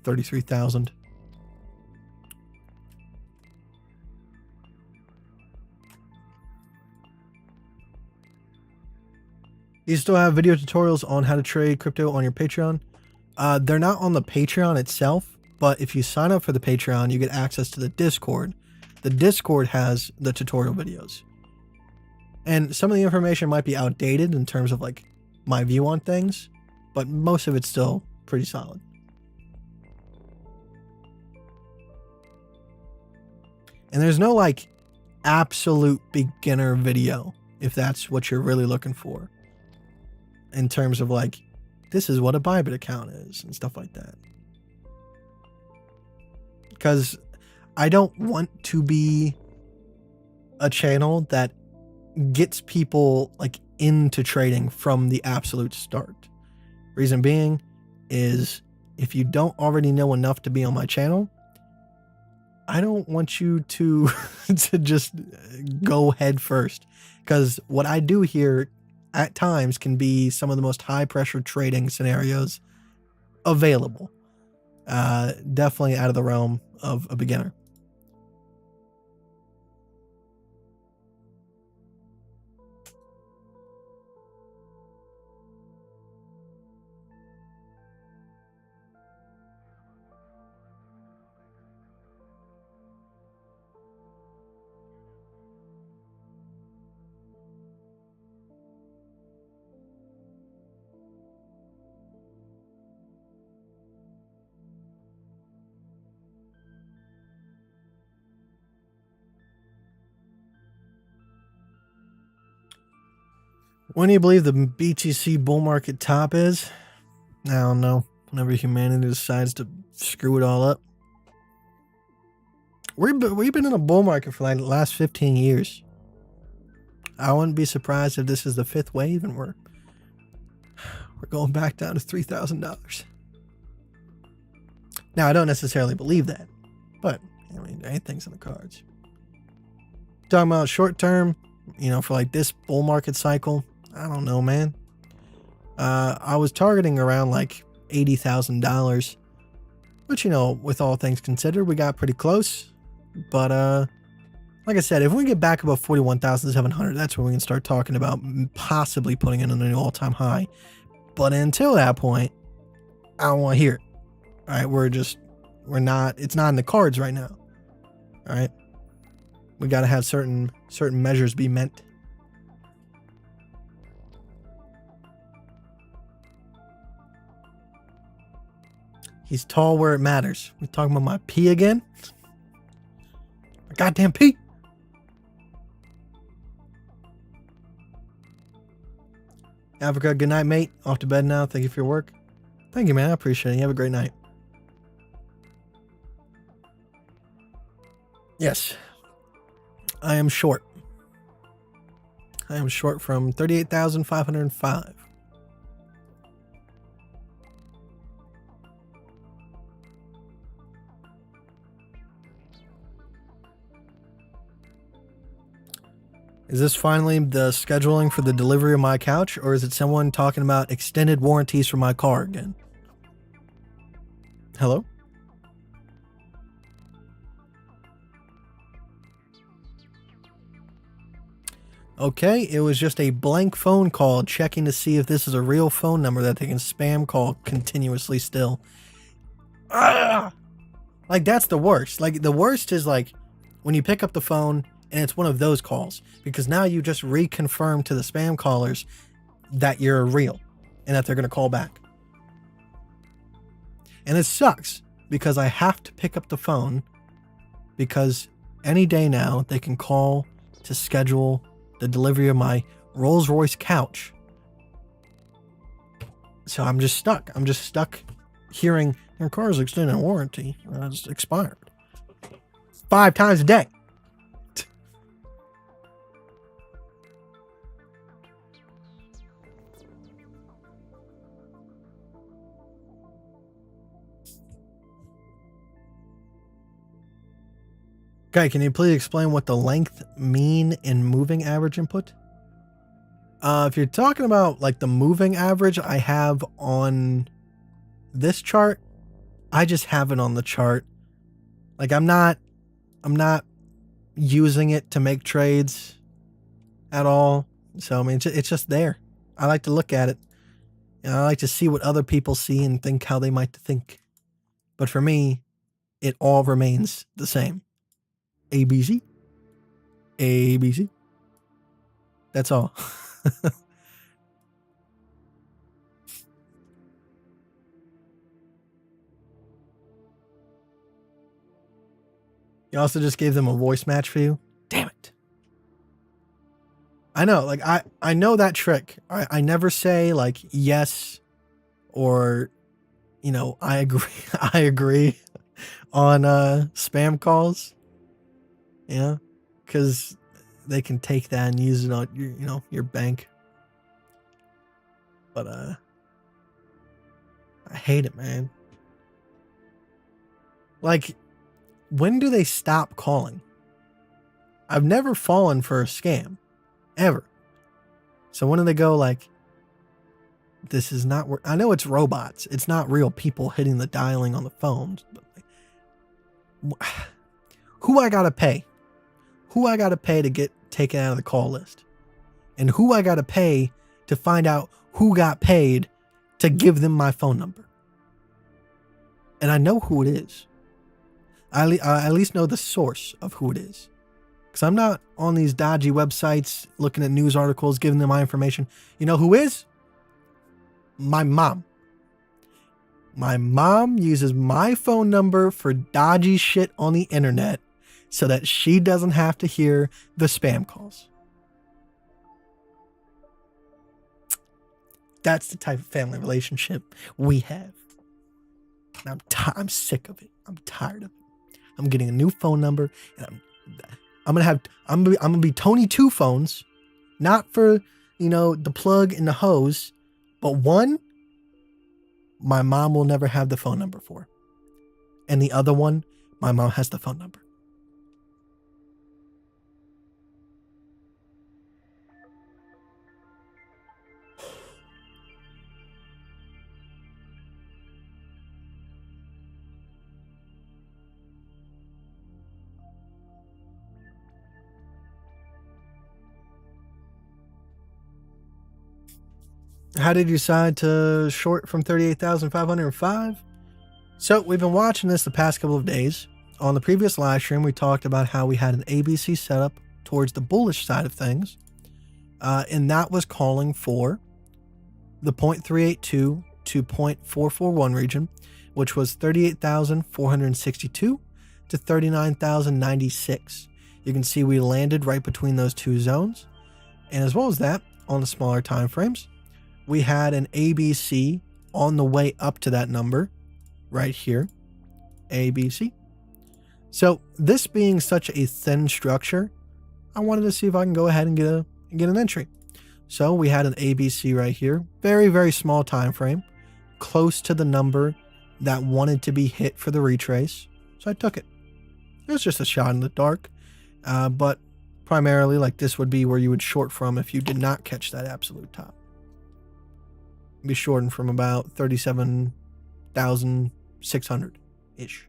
33,000. You still have video tutorials on how to trade crypto on your Patreon. They're not on the Patreon itself, but if you sign up for the Patreon, you get access to the Discord. The Discord has the tutorial videos. And some of the information might be outdated in terms of like my view on things, but most of it's still pretty solid. And there's no like absolute beginner video, if that's what you're really looking for, in terms of like, this is what a Bybit account is and stuff like that. Because I don't want to be a channel that gets people like into trading from the absolute start. Reason being is if you don't already know enough to be on my channel, I don't want you to to just go head first, because what I do here at times can be some of the most high pressure trading scenarios available. Definitely out of the realm of a beginner. When do you believe the BTC bull market top is? I don't know. Whenever humanity decides to screw it all up. We've been in a bull market for like the last 15 years. I wouldn't be surprised if this is the fifth wave and we're going back down to $3,000. Now, I don't necessarily believe that, but I mean, anything's in the cards. Talking about short term, for like this bull market cycle, I don't know, man. I was targeting around like $80,000, which, with all things considered, we got pretty close. But like I said, if we get back above 41,700, that's when we can start talking about possibly putting in a new all-time high. But until that point, I don't want to hear it. All right, it's not in the cards right now. All right, we got to have certain measures be met. He's tall where it matters. We talking about my pee again? My goddamn pee. Africa, good night, mate. Off to bed now. Thank you for your work. Thank you, man. I appreciate it. You have a great night. Yes. I am short. I am short from 38,505. Is this finally the scheduling for the delivery of my couch, or is it someone talking about extended warranties for my car again? Hello? Okay, it was just a blank phone call checking to see if this is a real phone number that they can spam call continuously still. Ah! Like, that's the worst. Like, the worst is, like, when you pick up the phone and it's one of those calls, because now you just reconfirm to the spam callers that you're real and that they're going to call back. And it sucks because I have to pick up the phone because any day now they can call to schedule the delivery of my Rolls-Royce couch. So I'm just stuck. I'm just stuck hearing your car's extended warranty. It's expired 5 times a day. Okay, can you please explain what the length, mean, and moving average input? If you're talking about like the moving average I have on this chart, I just have it on the chart. Like I'm not using it to make trades at all. So I mean, it's just there. I like to look at it. And I like to see what other people see and think how they might think. But for me, it all remains the same. ABC. ABC. That's all. You also just gave them a voice match for you? Damn it. I know, like I know that trick. I never say like yes or you know, I agree I agree on spam calls. Yeah, because they can take that and use it on your, you know, your bank. But I hate it, man. Like, when do they stop calling? I've never fallen for a scam, ever. So when do they go like, this is not I know it's robots. It's not real people hitting the dialing on the phones. But like, who I gotta pay? Who I got to pay to get taken out of the call list, and who I got to pay to find out who got paid to give them my phone number. And I know who it is. I at least know the source of who it is. Because I'm not on these dodgy websites looking at news articles, giving them my information. You know who is? My mom. My mom uses my phone number for dodgy shit on the internet, so that she doesn't have to hear the spam calls. That's the type of family relationship we have. And I'm sick of it. I'm tired of it. I'm getting a new phone number, and I'm gonna be Tony two phones, not for, you know, the plug and the hose, but one my mom will never have the phone number for, and the other one my mom has the phone number. How did you decide to short from 38,505? So we've been watching this the past couple of days. On the previous live stream, we talked about how we had an ABC setup towards the bullish side of things. And that was calling for the 0.382 to 0.441 region, which was 38,462 to 39,096. You can see we landed right between those two zones. And as well as that, on the smaller time frames, we had an ABC on the way up to that number right here. ABC. So this being such a thin structure, I wanted to see if I can go ahead and get an entry. So we had an ABC right here, very, very small time frame, close to the number that wanted to be hit for the retrace. So I took it. It was just a shot in the dark, but primarily like this would be where you would short from if you did not catch that absolute top. Be shorting from about 37,600-ish.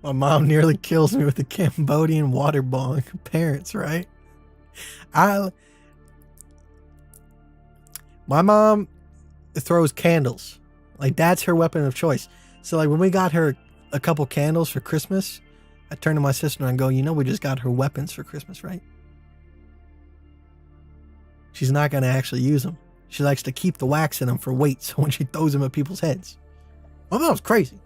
My mom nearly kills me with the Cambodian water bong. Parents, right? My mom throws candles. Like, that's her weapon of choice. So, like, when we got her a couple candles for Christmas, I turn to my sister and go, you know, we just got her weapons for Christmas, right? She's not going to actually use them. She likes to keep the wax in them for weight, so when she throws them at people's heads. My mom's crazy.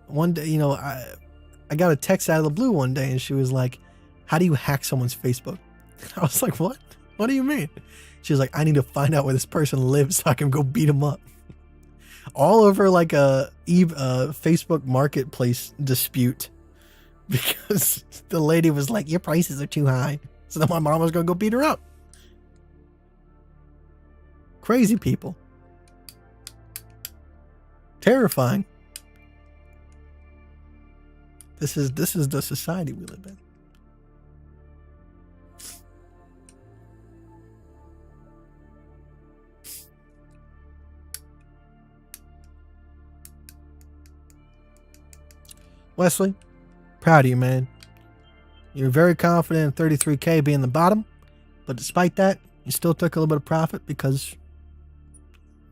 One day, you know, I got a text out of the blue one day, and she was like, how do you hack someone's Facebook? I was like, what? What do you mean? She was like, I need to find out where this person lives so I can go beat him up. All over like a Facebook marketplace dispute because the lady was like, your prices are too high. So then my mom was going to go beat her up. Crazy people. Terrifying. This is the society we live in. Wesley, proud of you, man. You're very confident in 33K being the bottom, but despite that, you still took a little bit of profit because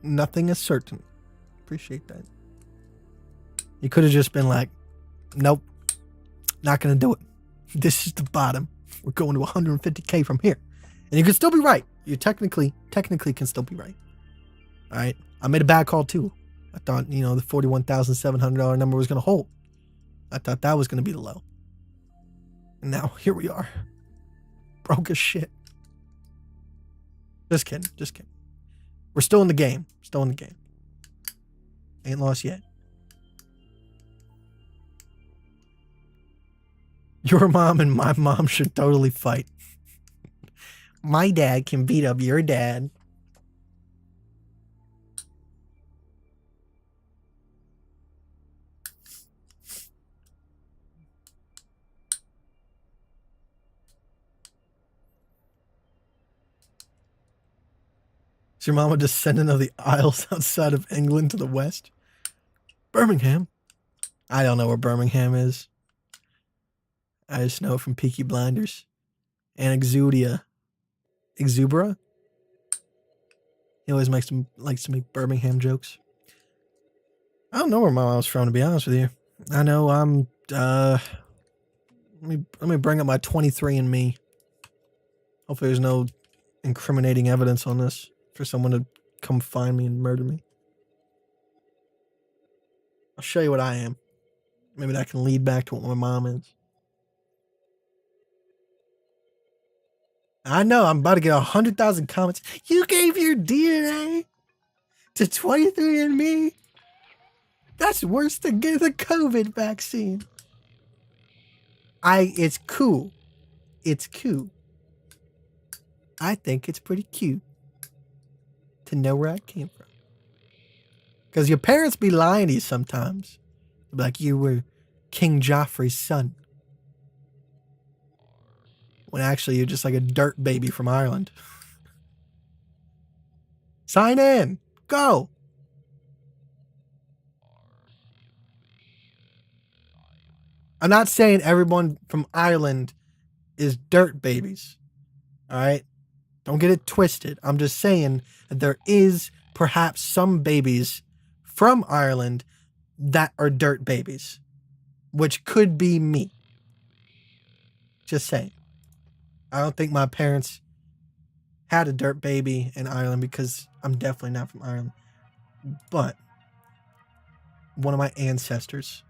nothing is certain. Appreciate that. You could have just been like, nope, not going to do it. This is the bottom. We're going to 150K from here. And you can still be right. You technically can still be right. All right. I made a bad call too. I thought, you know, the $41,700 number was going to hold. I thought that was going to be the low. And now here we are. Broke as shit. Just kidding. Just kidding. We're still in the game. Still in the game. Ain't lost yet. Your mom and my mom should totally fight. My dad can beat up your dad. Is your mom a descendant of the Isles outside of England to the west? Birmingham? I don't know where Birmingham is. I just know it from Peaky Blinders. And Exubera? He always likes to make Birmingham jokes. I don't know where my mom's from, to be honest with you. I know I'm, let me bring up my 23andMe. Hopefully there's no incriminating evidence on this for someone to come find me and murder me. I'll show you what I am. Maybe that can lead back to what my mom is. I know, I'm about to get 100,000 comments. You gave your DNA to 23andMe? That's worse than getting the COVID vaccine. It's cool. It's cool. I think it's pretty cute to know where I came from. Because your parents be lying to you sometimes. Like you were King Joffrey's son. When actually you're just like a dirt baby from Ireland. Sign in. Go. I'm not saying everyone from Ireland is dirt babies. All right? Don't get it twisted. I'm just saying that there is perhaps some babies from Ireland that are dirt babies. which could be me. Just saying. I don't think my parents had a dirt baby in Ireland because I'm definitely not from Ireland. But one of my ancestors.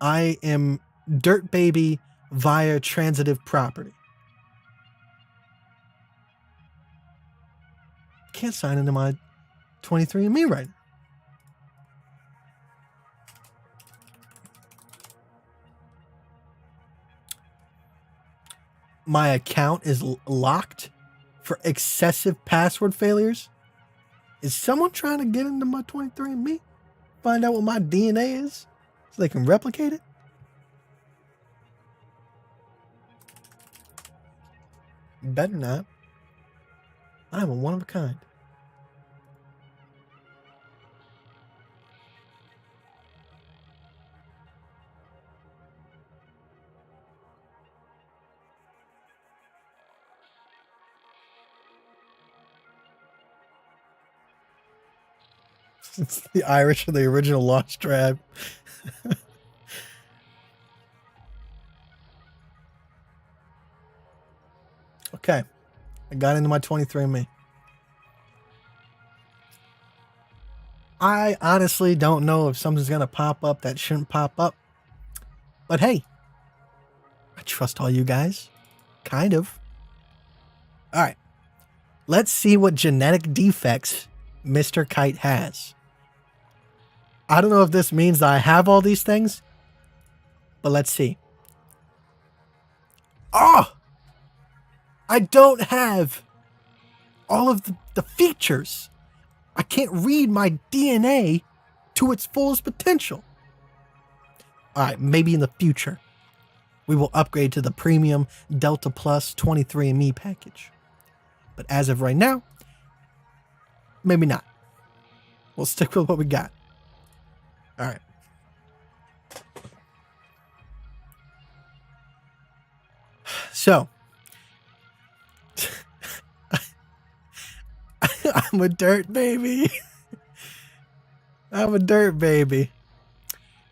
I am dirt baby via transitive property. Can't sign into my 23andMe right now. My account is locked for excessive password failures. Is someone trying to get into my 23andMe? Find out what my DNA is so they can replicate it? Better not. I'm a one of a kind. It's the Irish are the original lost tribe. Okay. I got into my 23andMe. I honestly don't know if something's going to pop up that shouldn't pop up. But hey, I trust all you guys. Kind of. All right. Let's see what genetic defects Mr. Kite has. I don't know if this means that I have all these things, but let's see. Oh! I don't have all of the features. I can't read my DNA to its fullest potential. All right, maybe in the future, we will upgrade to the premium Delta Plus 23andMe package. But as of right now, maybe not. We'll stick with what we got. All right. So, I'm a dirt baby. I'm a dirt baby.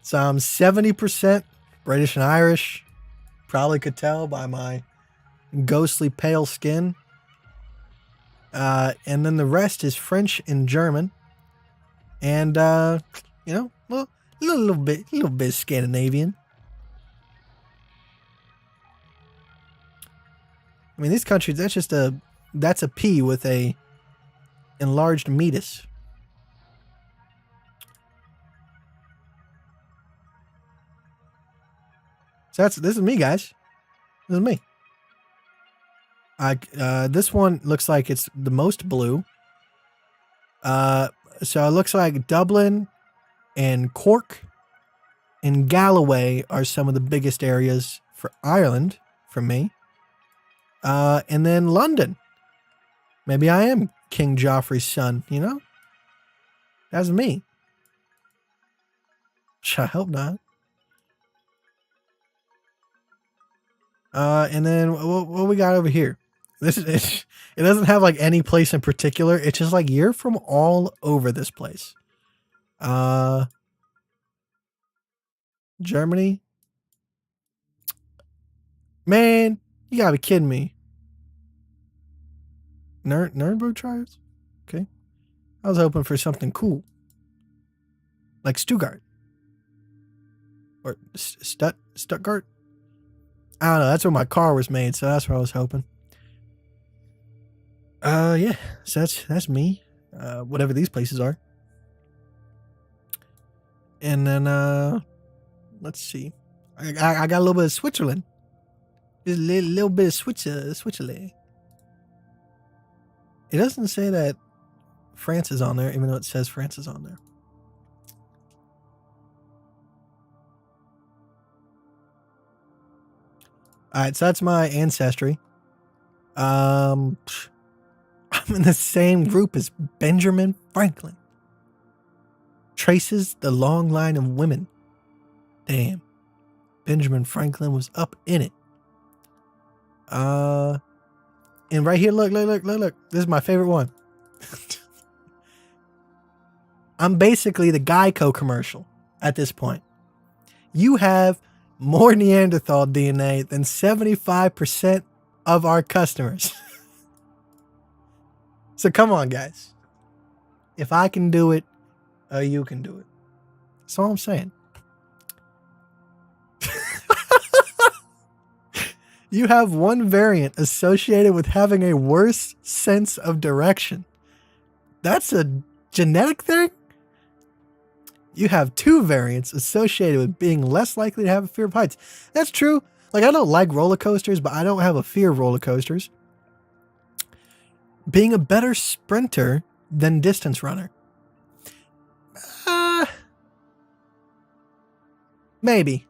So I'm 70% British and Irish. Probably could tell by my ghostly pale skin. And then the rest is French and German. And, you know, a little bit Scandinavian. I mean, these countries, that's a P with a enlarged meatus. So this is me, guys. This is me. This one looks like it's the most blue. So it looks like Dublin and Cork and Galloway are some of the biggest areas for Ireland for me. And then London. Maybe I am King Joffrey's son, you know? That's me. I hope not. And then what we got over here? This is it doesn't have like any place in particular. It's just like you're from all over this place. Germany. Man, you gotta be kidding me. Nuremberg trials? Okay. I was hoping for something cool. Like Stuttgart. Or Stuttgart? I don't know. That's where my car was made, so that's where I was hoping. Yeah. So that's me. Whatever these places are. And then let's see. I got a little bit of Switzerland. Just a little bit of Switzerland. It doesn't say that France is on there, even though it says France is on there. All right, so that's my ancestry. I'm in the same group as Benjamin Franklin. Traces the long line of women. Damn. Benjamin Franklin was up in it. And right here, look. This is my favorite one. I'm basically the Geico commercial at this point. You have more Neanderthal DNA than 75% of our customers. So come on, guys. If I can do it, you can do it. That's all I'm saying. You have one variant associated with having a worse sense of direction. That's a genetic thing? You have two variants associated with being less likely to have a fear of heights. That's true. Like, I don't like roller coasters, but I don't have a fear of roller coasters. Being a better sprinter than distance runner. Maybe.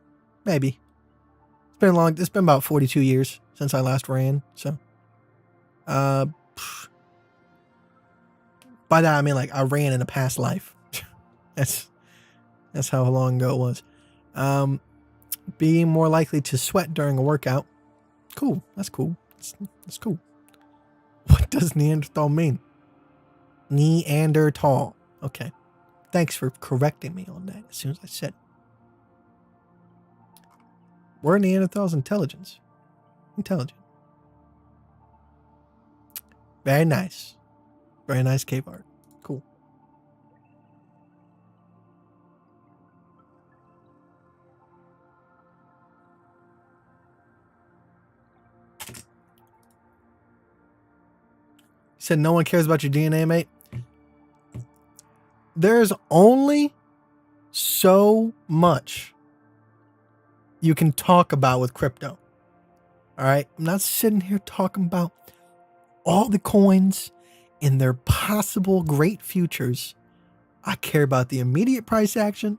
It's been about 42 years since I last ran, so. By that I mean like I ran in a past life. That's how long ago it was. Being more likely to sweat during a workout. Cool. That's cool. That's cool. What does Neanderthal mean? Neanderthal. Okay. Thanks for correcting me on that as soon as I said it. Were Neanderthals intelligent? Very nice. Very nice cave art. Cool. You said no one cares about your DNA, mate? There's only so much you can talk about with crypto. All right? I'm not sitting here talking about all the coins and their possible great futures. I care about the immediate price action,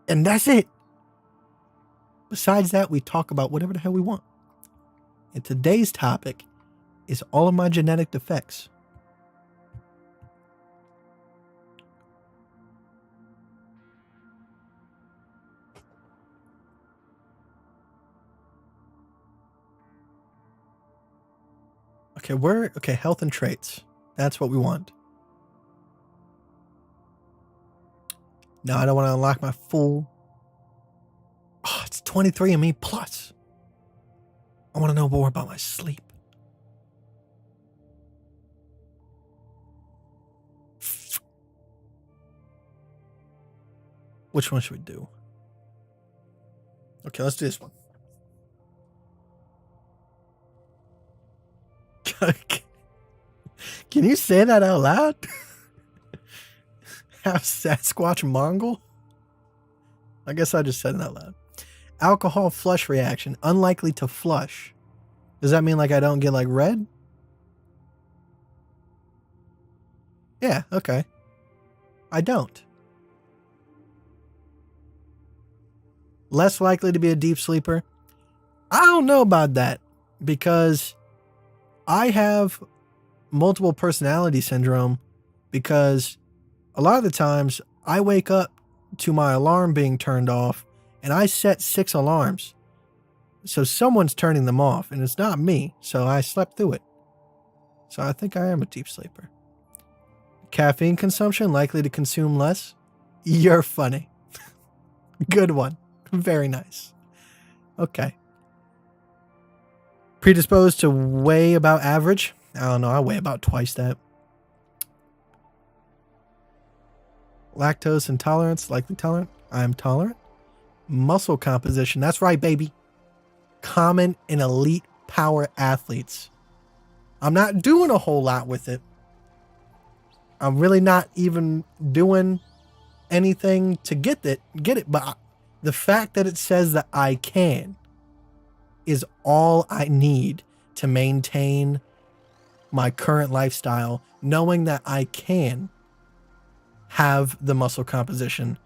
and that's it. Besides that, we talk about whatever the hell we want. And today's topic is all of my genetic defects. Okay, health and traits. That's what we want. Now I don't want to unlock my full. Oh, it's 23andMe plus. I want to know more about my sleep. Which one should we do? Okay, let's do this one. Can you say that out loud? Have Sasquatch Mongol? I guess I just said it out loud. Alcohol flush reaction. Unlikely to flush. Does that mean like I don't get like red? Yeah, okay. I don't. Less likely to be a deep sleeper. I don't know about that because I have multiple personality syndrome because a lot of the times I wake up to my alarm being turned off and I set 6 alarms. So someone's turning them off and it's not me. So I slept through it. So I think I am a deep sleeper. Caffeine consumption, likely to consume less. You're funny. Good one. Very nice. Okay. Predisposed to weigh about average. I don't know. I weigh about twice that. Lactose intolerance. Likely tolerant. I am tolerant. Muscle composition. That's right, baby. Common in elite power athletes. I'm not doing a whole lot with it. I'm really not even doing anything to get it. But the fact that it says that I can is all I need to maintain my current lifestyle, knowing that I can have the muscle composition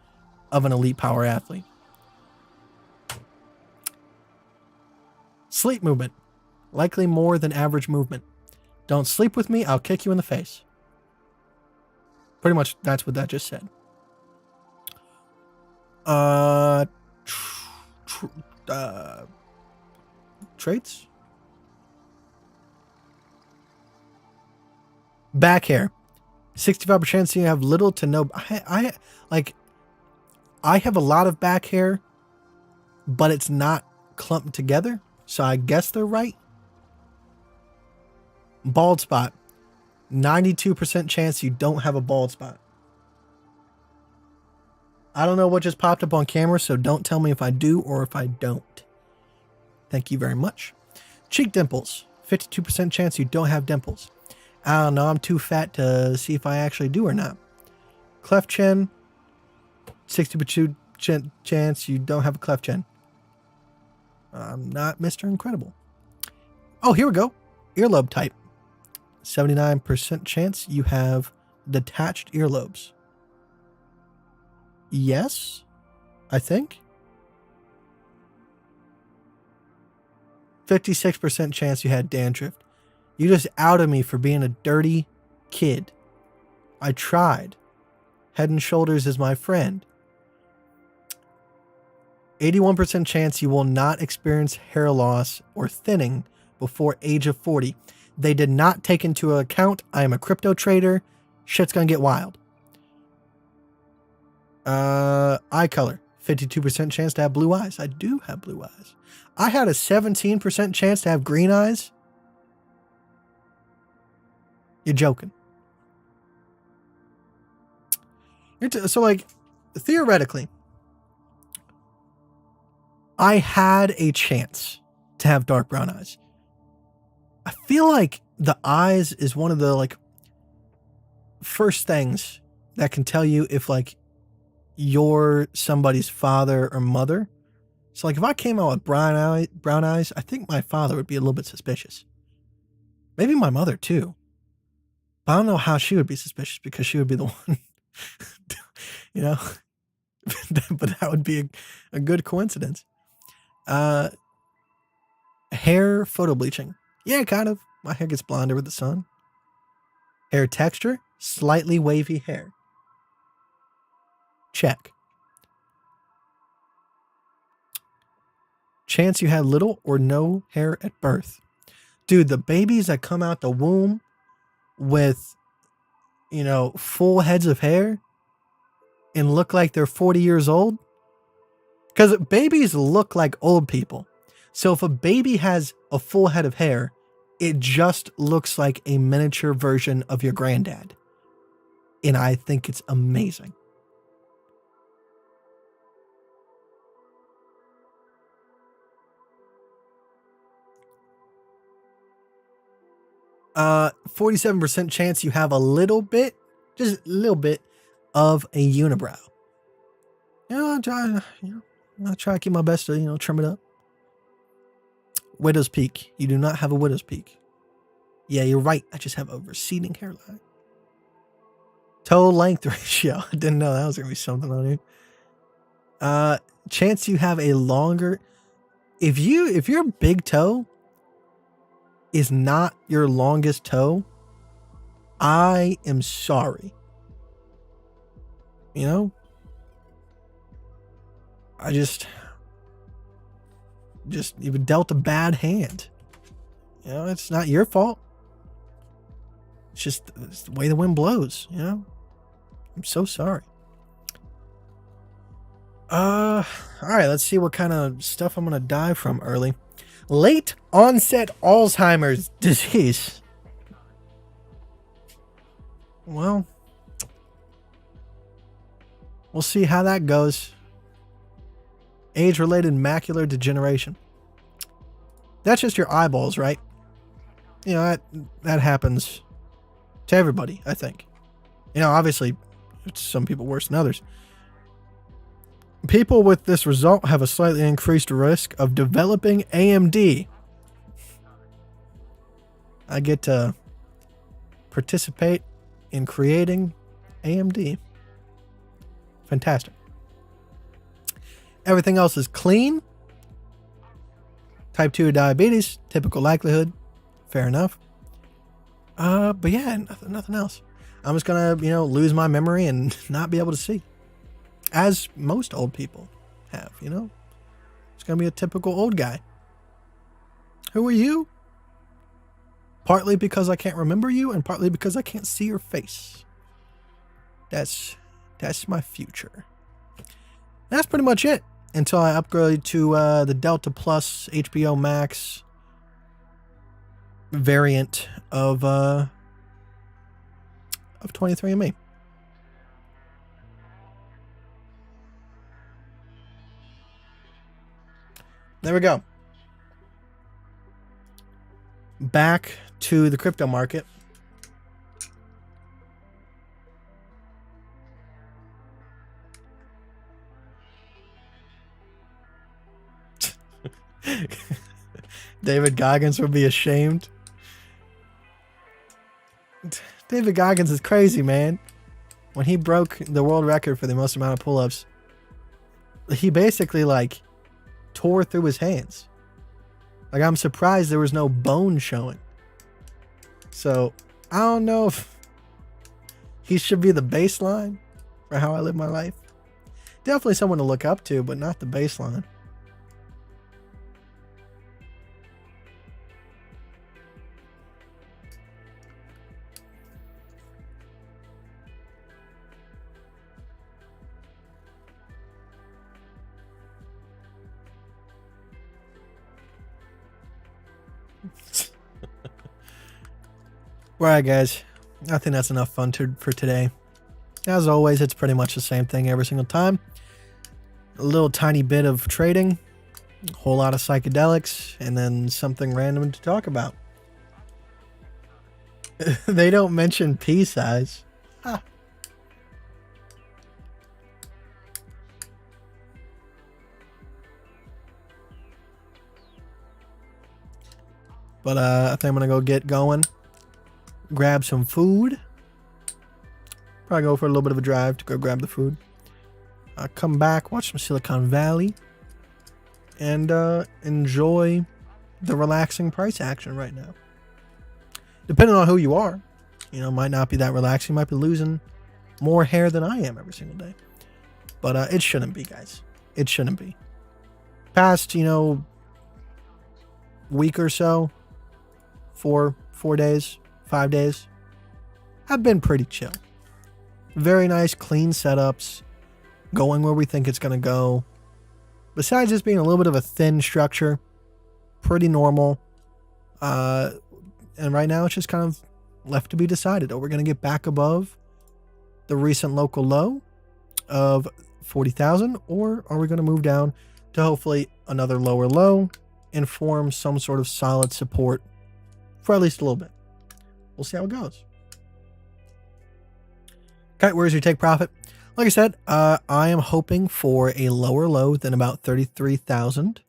of an elite power athlete. Sleep movement. Likely more than average movement. Don't sleep with me, I'll kick you in the face. Pretty much that's what that just said. Traits? Back hair. 65% chance you have little to no. I have a lot of back hair, but it's not clumped together. So I guess they're right. Bald spot. 92% chance you don't have a bald spot. I don't know what just popped up on camera, so don't tell me if I do or if I don't. Thank you very much. Cheek dimples. 52% chance you don't have dimples. I don't know. I'm too fat to see if I actually do or not. Cleft chin. 60% chance you don't have a cleft chin. I'm not Mr. Incredible. Oh, here we go. Earlobe type. 79% chance you have detached earlobes. Yes, I think. 56% chance you had dandruff. You just outed me for being a dirty kid. I tried. Head and Shoulders is my friend. 81% chance you will not experience hair loss or thinning before age of 40. They did not take into account I am a crypto trader. Shit's gonna get wild. Eye color. 52% chance to have blue eyes. I do have blue eyes. I had a 17% chance to have green eyes. You're joking. So, like, theoretically, I had a chance to have dark brown eyes. I feel like the eyes is one of the, like, first things that can tell you if, like, you're somebody's father or mother. So, like, if I came out with brown eyes, I think my father would be a little bit suspicious. Maybe my mother, too. But I don't know how she would be suspicious because she would be the one, you know? But that would be a good coincidence. Hair photo bleaching. Yeah, kind of. My hair gets blonder with the sun. Hair texture, slightly wavy hair. Check. Chance you had little or no hair at birth. Dude, the babies that come out the womb with, you know, full heads of hair and look like they're 40 years old. Because babies look like old people. So if a baby has a full head of hair, it just looks like a miniature version of your granddad. And I think it's amazing. Uh, 47% chance you have a little bit, just a little bit of a unibrow. You know, I'll try to keep my best to, you know, trim it up. Widow's peak. You do not have a widow's peak. Yeah, you're right. I just have a receding hairline. Toe length ratio. I didn't know that was going to be something on here. Chance you have a longer... If your big toe is not your longest toe, I am sorry. You know? I just you've dealt a bad hand. You know, it's not your fault. It's just the way the wind blows, you know? I'm so sorry. All right, let's see what kind of stuff I'm going to die from early. Late onset Alzheimer's disease. Well, we'll see how that goes. Age-related macular degeneration. That's just your eyeballs, right? You know, that happens to everybody, I think. You know, obviously, it's some people worse than others. People with this result have a slightly increased risk of developing AMD. I get to participate in creating AMD. Fantastic. Everything else is clean. Type 2 diabetes, typical likelihood. Fair enough. But yeah, nothing else. I'm just gonna, you know, lose my memory and not be able to see. As most old people have, you know. It's gonna be a typical old guy. Who are you? Partly because I can't remember you, and partly because I can't see your face. That's my future. That's pretty much it. until I upgrade to the Delta Plus HBO Max variant of 23andMe. There we go. Back to the crypto market. David Goggins would be ashamed. David Goggins is crazy, man. When he broke the world record for the most amount of pull-ups, he basically like tore through his hands. Like, I'm surprised there was no bone showing. So I don't know if he should be the baseline for how I live my life. Definitely someone to look up to, but not the baseline. Alright, guys. I think that's enough fun for today. As always, it's pretty much the same thing every single time. A little tiny bit of trading, a whole lot of psychedelics, and then something random to talk about. They don't mention pea size. Ah. But I think I'm going to go get going. Grab some food. Probably go for a little bit of a drive to go grab the food. Come back, watch some Silicon Valley, and enjoy the relaxing price action right now. Depending on who you are, might not be that relaxing. You might be losing more hair than I am every single day. But it shouldn't be, guys. It shouldn't be. Past, week or so, 4 days, 5 days, have been pretty chill. Very nice, clean setups, going where we think it's going to go. Besides just being a little bit of a thin structure, pretty normal. And right now it's just kind of left to be decided. Are we going to get back above the recent local low of 40,000, or are we going to move down to hopefully another lower low and form some sort of solid support for at least a little bit? We'll see how it goes. Kite, where's your take profit? Like I said, I am hoping for a lower low than about 33,000.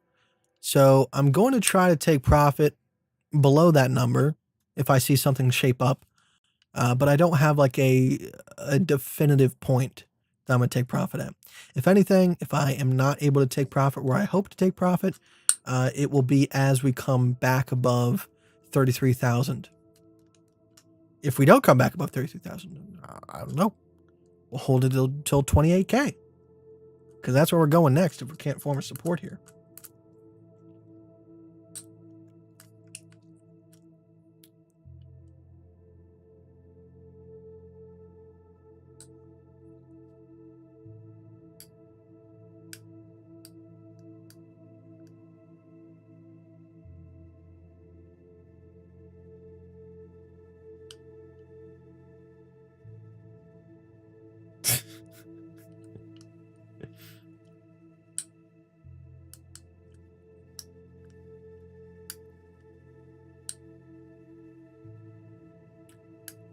So I'm going to try to take profit below that number if I see something shape up. But I don't have like a definitive point that I'm going to take profit at. If anything, if I am not able to take profit where I hope to take profit, it will be as we come back above 33,000. If we don't come back above 33,000, I don't know. We'll hold it till 28K. Because that's where we're going next if we can't form a support here.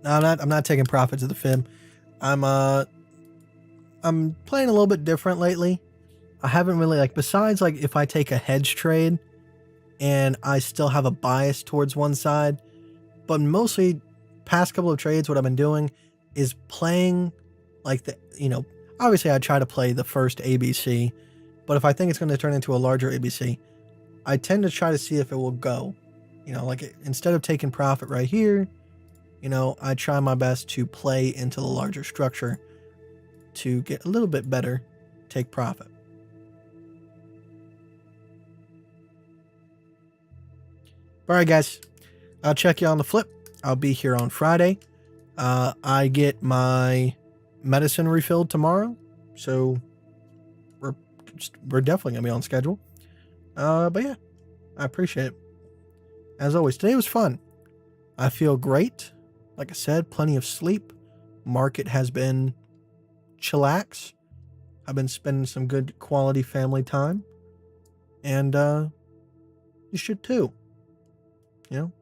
No, I'm not taking profits of the fib. I'm playing a little bit different lately. I haven't really besides if I take a hedge trade and I still have a bias towards one side, but mostly past couple of trades what I've been doing is playing obviously I try to play the first ABC, but if I think it's going to turn into a larger ABC, I tend to try to see if it will go. Instead of taking profit right here, I try my best to play into the larger structure to get a little bit better take profit. All right, guys. I'll check you on the flip. I'll be here on Friday. I get my medicine refilled tomorrow, so we're we're definitely gonna be on schedule. But yeah, I appreciate it. As always, today was fun. I feel great. Like I said, plenty of sleep. Market has been chillax. I've been spending some good quality family time. And you should too. You know?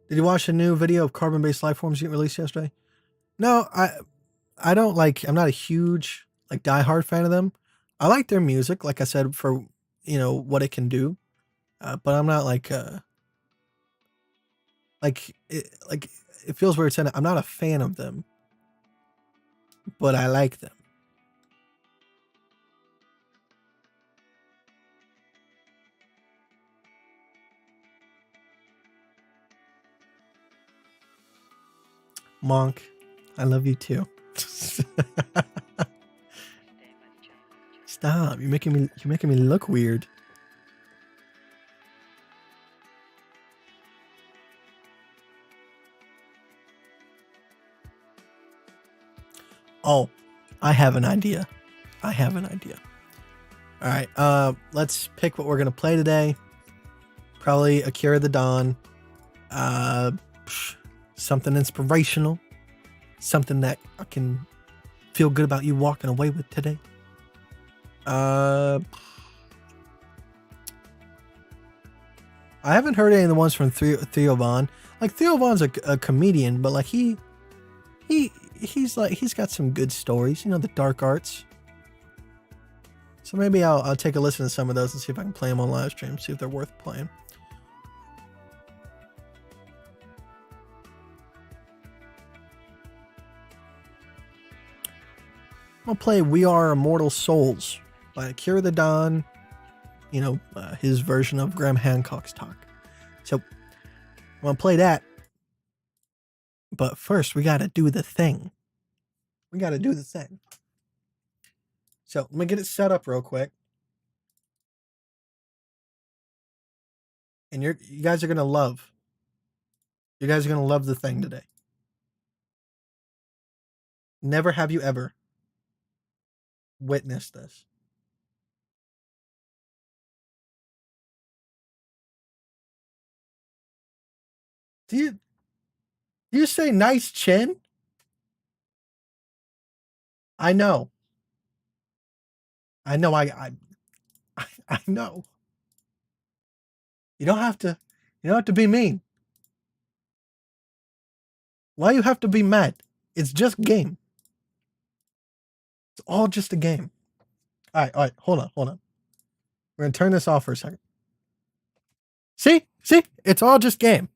Did you watch the new video of carbon-based life forms getting released yesterday? No, I don't like, I'm not a huge like diehard fan of them. I like their music, like I said, for what it can do. But I'm not like it feels weird saying it. I'm not a fan of them, but I like them. Monk, I love you too. Stop! You're making me look weird. Oh, I have an idea. All right, let's pick what we're gonna play today. Probably Akira the Dawn. Something inspirational. Something that I can feel good about you walking away with today. I haven't heard any of the ones from Theo Von. Like, Theo Von's a comedian, but like he's got some good stories, the dark arts. So maybe I'll take a listen to some of those and see if I can play them on Livestream, see if they're worth playing. I'm gonna play We Are Immortal Souls by Akira the Dawn, his version of Graham Hancock's talk. So I'm gonna play that. But first, we gotta do the thing. So let me get it set up real quick. And you guys are gonna love. You guys are gonna love the thing today. Never have you ever witnessed this. Do you say nice chin? I know. I know. I know. You don't have to be mean. Why you have to be mad? It's just game. It's all just a game. All right. Hold on. We're gonna turn this off for a second. See? It's all just game.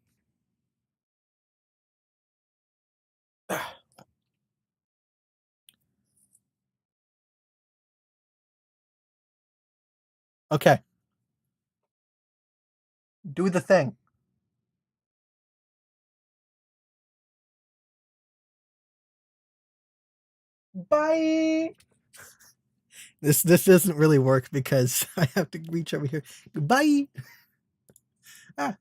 Okay. Do the thing. Bye. This doesn't really work because I have to reach over here. Goodbye. Ah.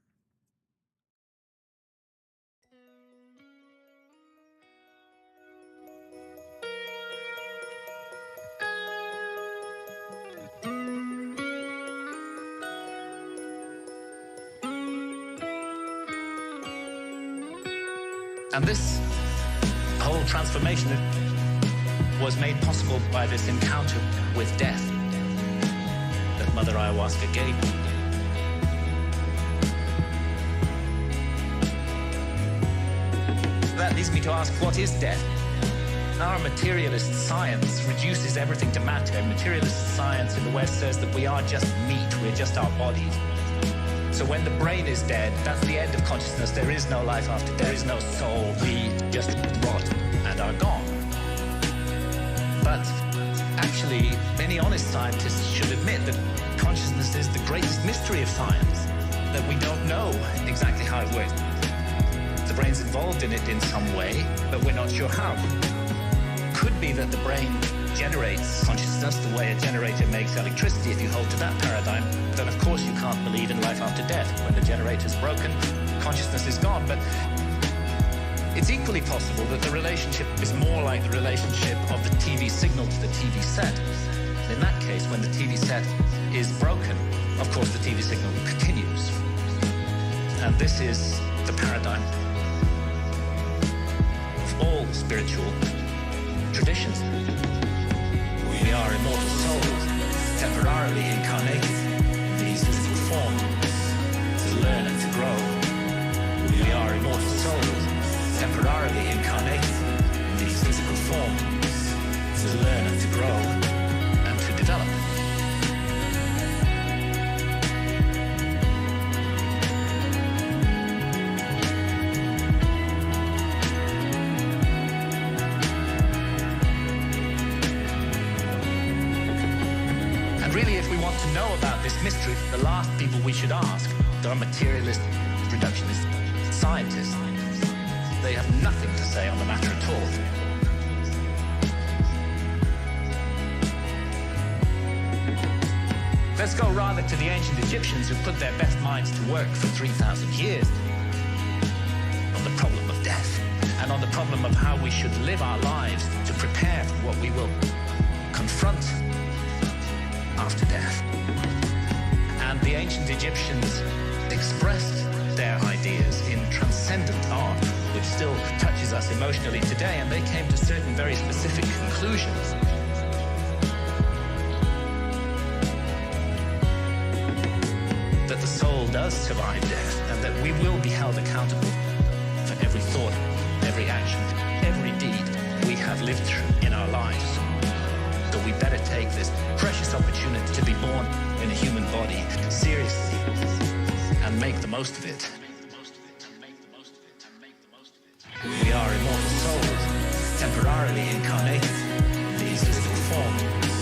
And this whole transformation was made possible by this encounter with death that Mother Ayahuasca gave me. That leads me to ask, what is death? Our materialist science reduces everything to matter. Materialist science in the West says that we are just meat, we're just our bodies. So when the brain is dead, that's the end of consciousness. There is no life after death. There is no soul. We just rot and are gone. But actually, any honest scientist should admit that consciousness is the greatest mystery of science, that we don't know exactly how it works. The brain's involved in it in some way, but we're not sure how. Could be that the brain generates consciousness the way a generator makes electricity. If you hold to that paradigm, then of course you can't believe in life after death. When the generator's broken, consciousness is gone. But It's equally possible that the relationship is more like the relationship of the TV signal to the TV set. In that case, when the TV set is broken, of course the TV signal continues. And this is the paradigm of all spiritual traditions. We are immortal souls, temporarily incarnated in these physical forms to learn and to grow. We are immortal souls, temporarily incarnated in these physical forms to learn and to grow and to develop. Really, if we want to know about this mystery, the last people we should ask are materialist, reductionist scientists. They have nothing to say on the matter at all. Let's go rather to the ancient Egyptians who put their best minds to work for 3,000 years on the problem of death and on the problem of how we should live our lives to prepare for what we will confront after death. And the ancient Egyptians expressed their ideas in transcendent art, which still touches us emotionally today, and they came to certain very specific conclusions. That the soul does survive death, and that we will be held accountable for every thought, every action, every deed we have lived through in our lives. So we better take this precious opportunity to be born in a human body seriously and make the most of it. We are immortal souls, temporarily incarnated in these physical forms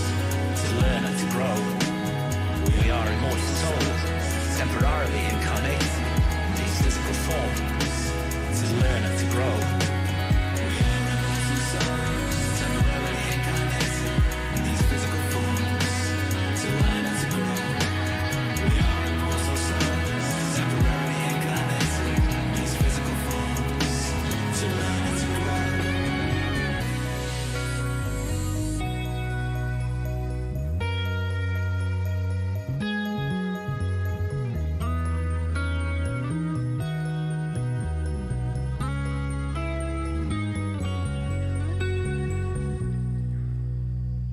to learn and to grow. We are immortal souls, temporarily incarnated in these physical forms to learn and to grow.